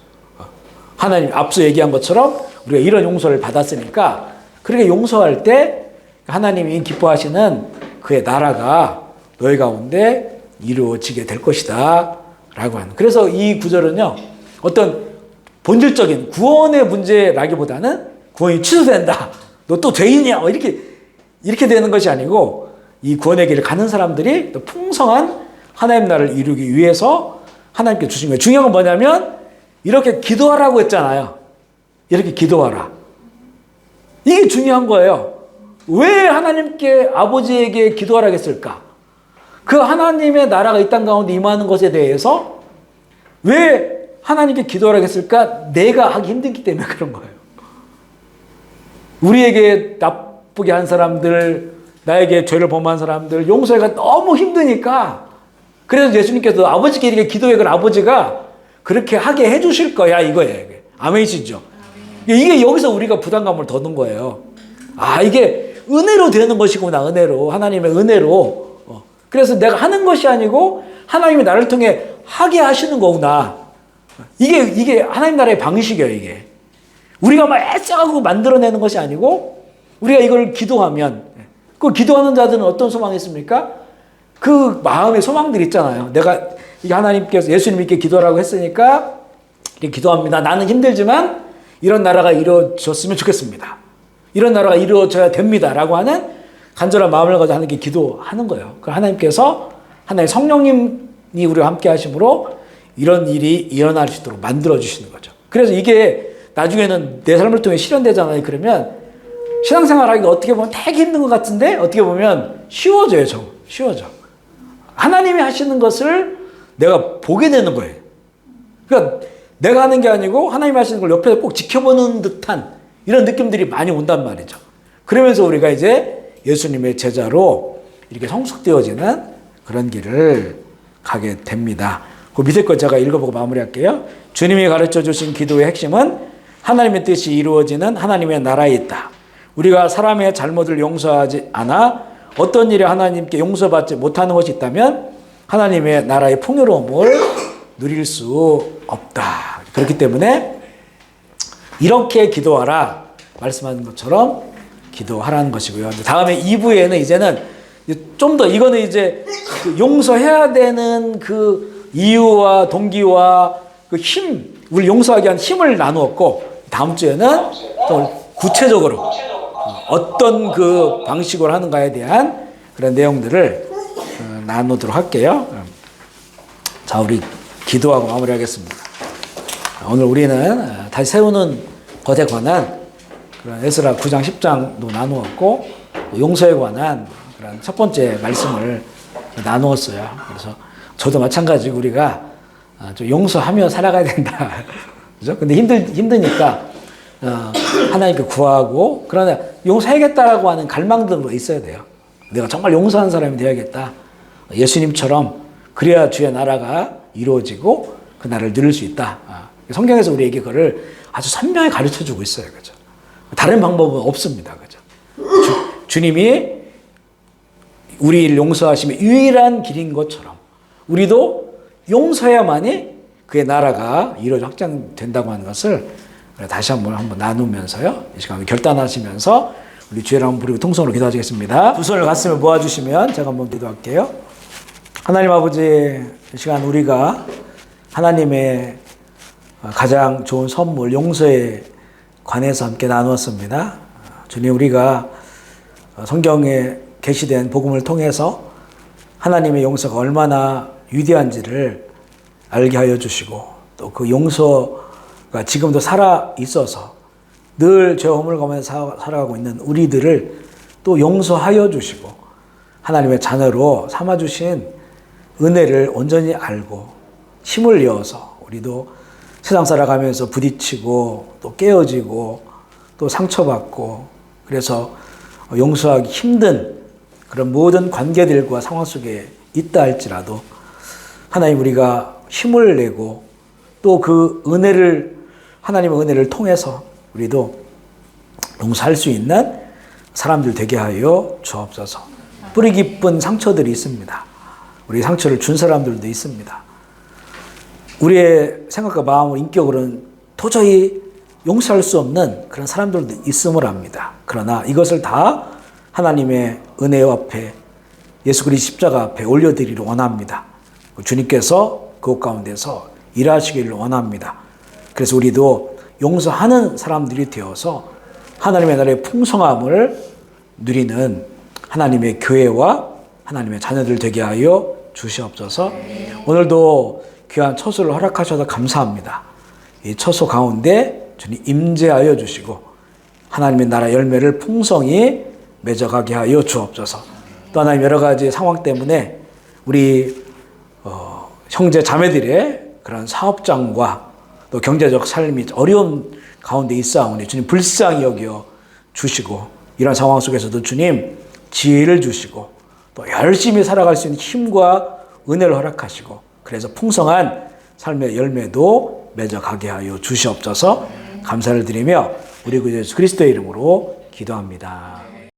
하나님 앞서 얘기한 것처럼 우리가 이런 용서를 받았으니까 그렇게 용서할 때 하나님이 기뻐하시는 그의 나라가 너희 가운데 이루어지게 될 것이다 라고 하는. 그래서 이 구절은요, 어떤 본질적인 구원의 문제라기보다는 구원이 취소된다, 너 또 죄인이야, 이렇게 되는 것이 아니고, 이 구원의 길을 가는 사람들이 또 풍성한 하나님 나라를 이루기 위해서 하나님께 주신 거예요. 중요한 건 뭐냐면 이렇게 기도하라고 했잖아요. 이렇게 기도하라. 이게 중요한 거예요. 왜 하나님께, 아버지에게 기도하라고 했을까? 그 하나님의 나라가 이 땅 가운데 임하는 것에 대해서 왜 하나님께 기도하라고 했을까? 내가 하기 힘들기 때문에 그런 거예요. 우리에게 나쁘게 한 사람들, 나에게 죄를 범한 사람들 용서가 너무 힘드니까, 그래서 예수님께서 아버지께 이렇게 기도해, 그 아버지가 그렇게 하게 해주실 거야, 이거예요. 아멘이시죠? 이게 여기서 우리가 부담감을 더 넣은 거예요. 아, 이게 은혜로 되는 것이구나, 은혜로. 하나님의 은혜로. 그래서 내가 하는 것이 아니고 하나님이 나를 통해 하게 하시는 거구나. 이게 하나님 나라의 방식이에요, 이게. 우리가 막 애써가고 만들어내는 것이 아니고, 우리가 이걸 기도하면, 그 기도하는 자들은 어떤 소망이 있습니까? 그 마음의 소망들 있잖아요. 내가 이게 하나님께서, 예수님께 기도하라고 했으니까 이렇게 기도합니다. 나는 힘들지만 이런 나라가 이루어졌으면 좋겠습니다. 이런 나라가 이루어져야 됩니다. 라고 하는 간절한 마음을 가지고 하나님께 기도하는 거예요. 그 하나님께서, 하나님 성령님이 우리와 함께 하심으로 이런 일이 일어날 수 있도록 만들어주시는 거죠. 그래서 이게 나중에는 내 삶을 통해 실현되잖아요. 그러면 신앙생활 하기가 어떻게 보면 되게 힘든 것 같은데 어떻게 보면 쉬워져요. 쉬워져. 하나님이 하시는 것을 내가 보게 되는 거예요. 그러니까 내가 하는 게 아니고 하나님이 하시는 걸 옆에서 꼭 지켜보는 듯한 이런 느낌들이 많이 온단 말이죠. 그러면서 우리가 이제 예수님의 제자로 이렇게 성숙되어지는 그런 길을 가게 됩니다. 그 밑에 거 제가 읽어보고 마무리할게요. 주님이 가르쳐 주신 기도의 핵심은 하나님의 뜻이 이루어지는 하나님의 나라에 있다. 우리가 사람의 잘못을 용서하지 않아 어떤 일에 하나님께 용서받지 못하는 것이 있다면 하나님의 나라의 풍요로움을 누릴 수 없다. 그렇기 때문에 이렇게 기도하라 말씀하는 것처럼 기도하라는 것이고요. 다음에 2부에는 이제는 좀 더, 이거는 이제 용서해야 되는 그 이유와 동기와 그 힘, 우리 용서하게 한 힘을 나누었고, 다음 주에는 또 구체적으로 어떤 그 방식으로 하는가에 대한 그런 내용들을 나누도록 할게요. 자, 우리 기도하고 마무리하겠습니다. 오늘 우리는 다시 세우는 것에 관한 그런 에스라 9장 10장도 나누었고, 용서에 관한 그런 첫 번째 말씀을 나누었어요. 그래서 저도 마찬가지고 우리가 좀 용서하며 살아가야 된다. 그죠? 근데 힘드니까 하나님께 구하고, 그러나 용서해야겠다라고 하는 갈망들도 있어야 돼요. 내가 정말 용서하는 사람이 되어야겠다. 예수님처럼 그래야 주의 나라가 이루어지고 그 나라를 누릴 수 있다. 성경에서 우리에게 그걸 아주 선명히 가르쳐주고 있어요. 그죠? 다른 방법은 없습니다. 그죠? 주님이 우리를 용서하시면 유일한 길인 것처럼 우리도 용서해야만이 그의 나라가 이루어져 확장된다고 하는 것을 다시 한번 나누면서요, 이 시간 결단하시면서 우리 주의를 한번 부르고 통성으로 기도하시겠습니다. 두 손을 가슴에 모아주시면 제가 한번 기도할게요. 하나님 아버지, 이 시간 우리가 하나님의 가장 좋은 선물 용서에 관해서 함께 나누었습니다. 주님, 우리가 성경에 계시된 복음을 통해서 하나님의 용서가 얼마나 위대한지를 알게 하여 주시고, 또 그 용서가 지금도 살아 있어서 늘 죄 허물가면서 살아가고 있는 우리들을 또 용서하여 주시고 하나님의 자녀로 삼아주신 은혜를 온전히 알고 힘을 내어서 우리도 세상 살아가면서 부딪히고 또 깨어지고 또 상처받고, 그래서 용서하기 힘든 그런 모든 관계들과 상황 속에 있다 할지라도 하나님 우리가 힘을 내고 또 그 은혜를 하나님의 은혜를 통해서 우리도 용서할 수 있는 사람들 되게 하여 주옵소서. 뿌리 깊은 상처들이 있습니다. 우리 상처를 준 사람들도 있습니다. 우리의 생각과 마음을 인격으로는 도저히 용서할 수 없는 그런 사람들도 있음을 압니다. 그러나 이것을 다 하나님의 은혜 앞에 예수 그리스도 십자가 앞에 올려드리기를 원합니다. 주님께서 그곳 가운데서 일하시기를 원합니다. 그래서 우리도 용서하는 사람들이 되어서 하나님의 나라의 풍성함을 누리는 하나님의 교회와 하나님의 자녀들 되게 하여 주시옵소서. 오늘도 귀한 처소를 허락하셔서 감사합니다. 이 처소 가운데 주님 임재하여 주시고 하나님의 나라 열매를 풍성히 맺어가게 하여 주옵소서. 또 하나님 여러 가지 상황 때문에 우리 형제 자매들의 그런 사업장과 또 경제적 삶이 어려운 가운데 있사오니 주님 불쌍히 여겨 주시고 이런 상황 속에서도 주님 지혜를 주시고 또 열심히 살아갈 수 있는 힘과 은혜를 허락하시고 그래서 풍성한 삶의 열매도 맺어가게 하여 주시옵소서. 감사를 드리며 우리 구 예수 그리스도의 이름으로 기도합니다.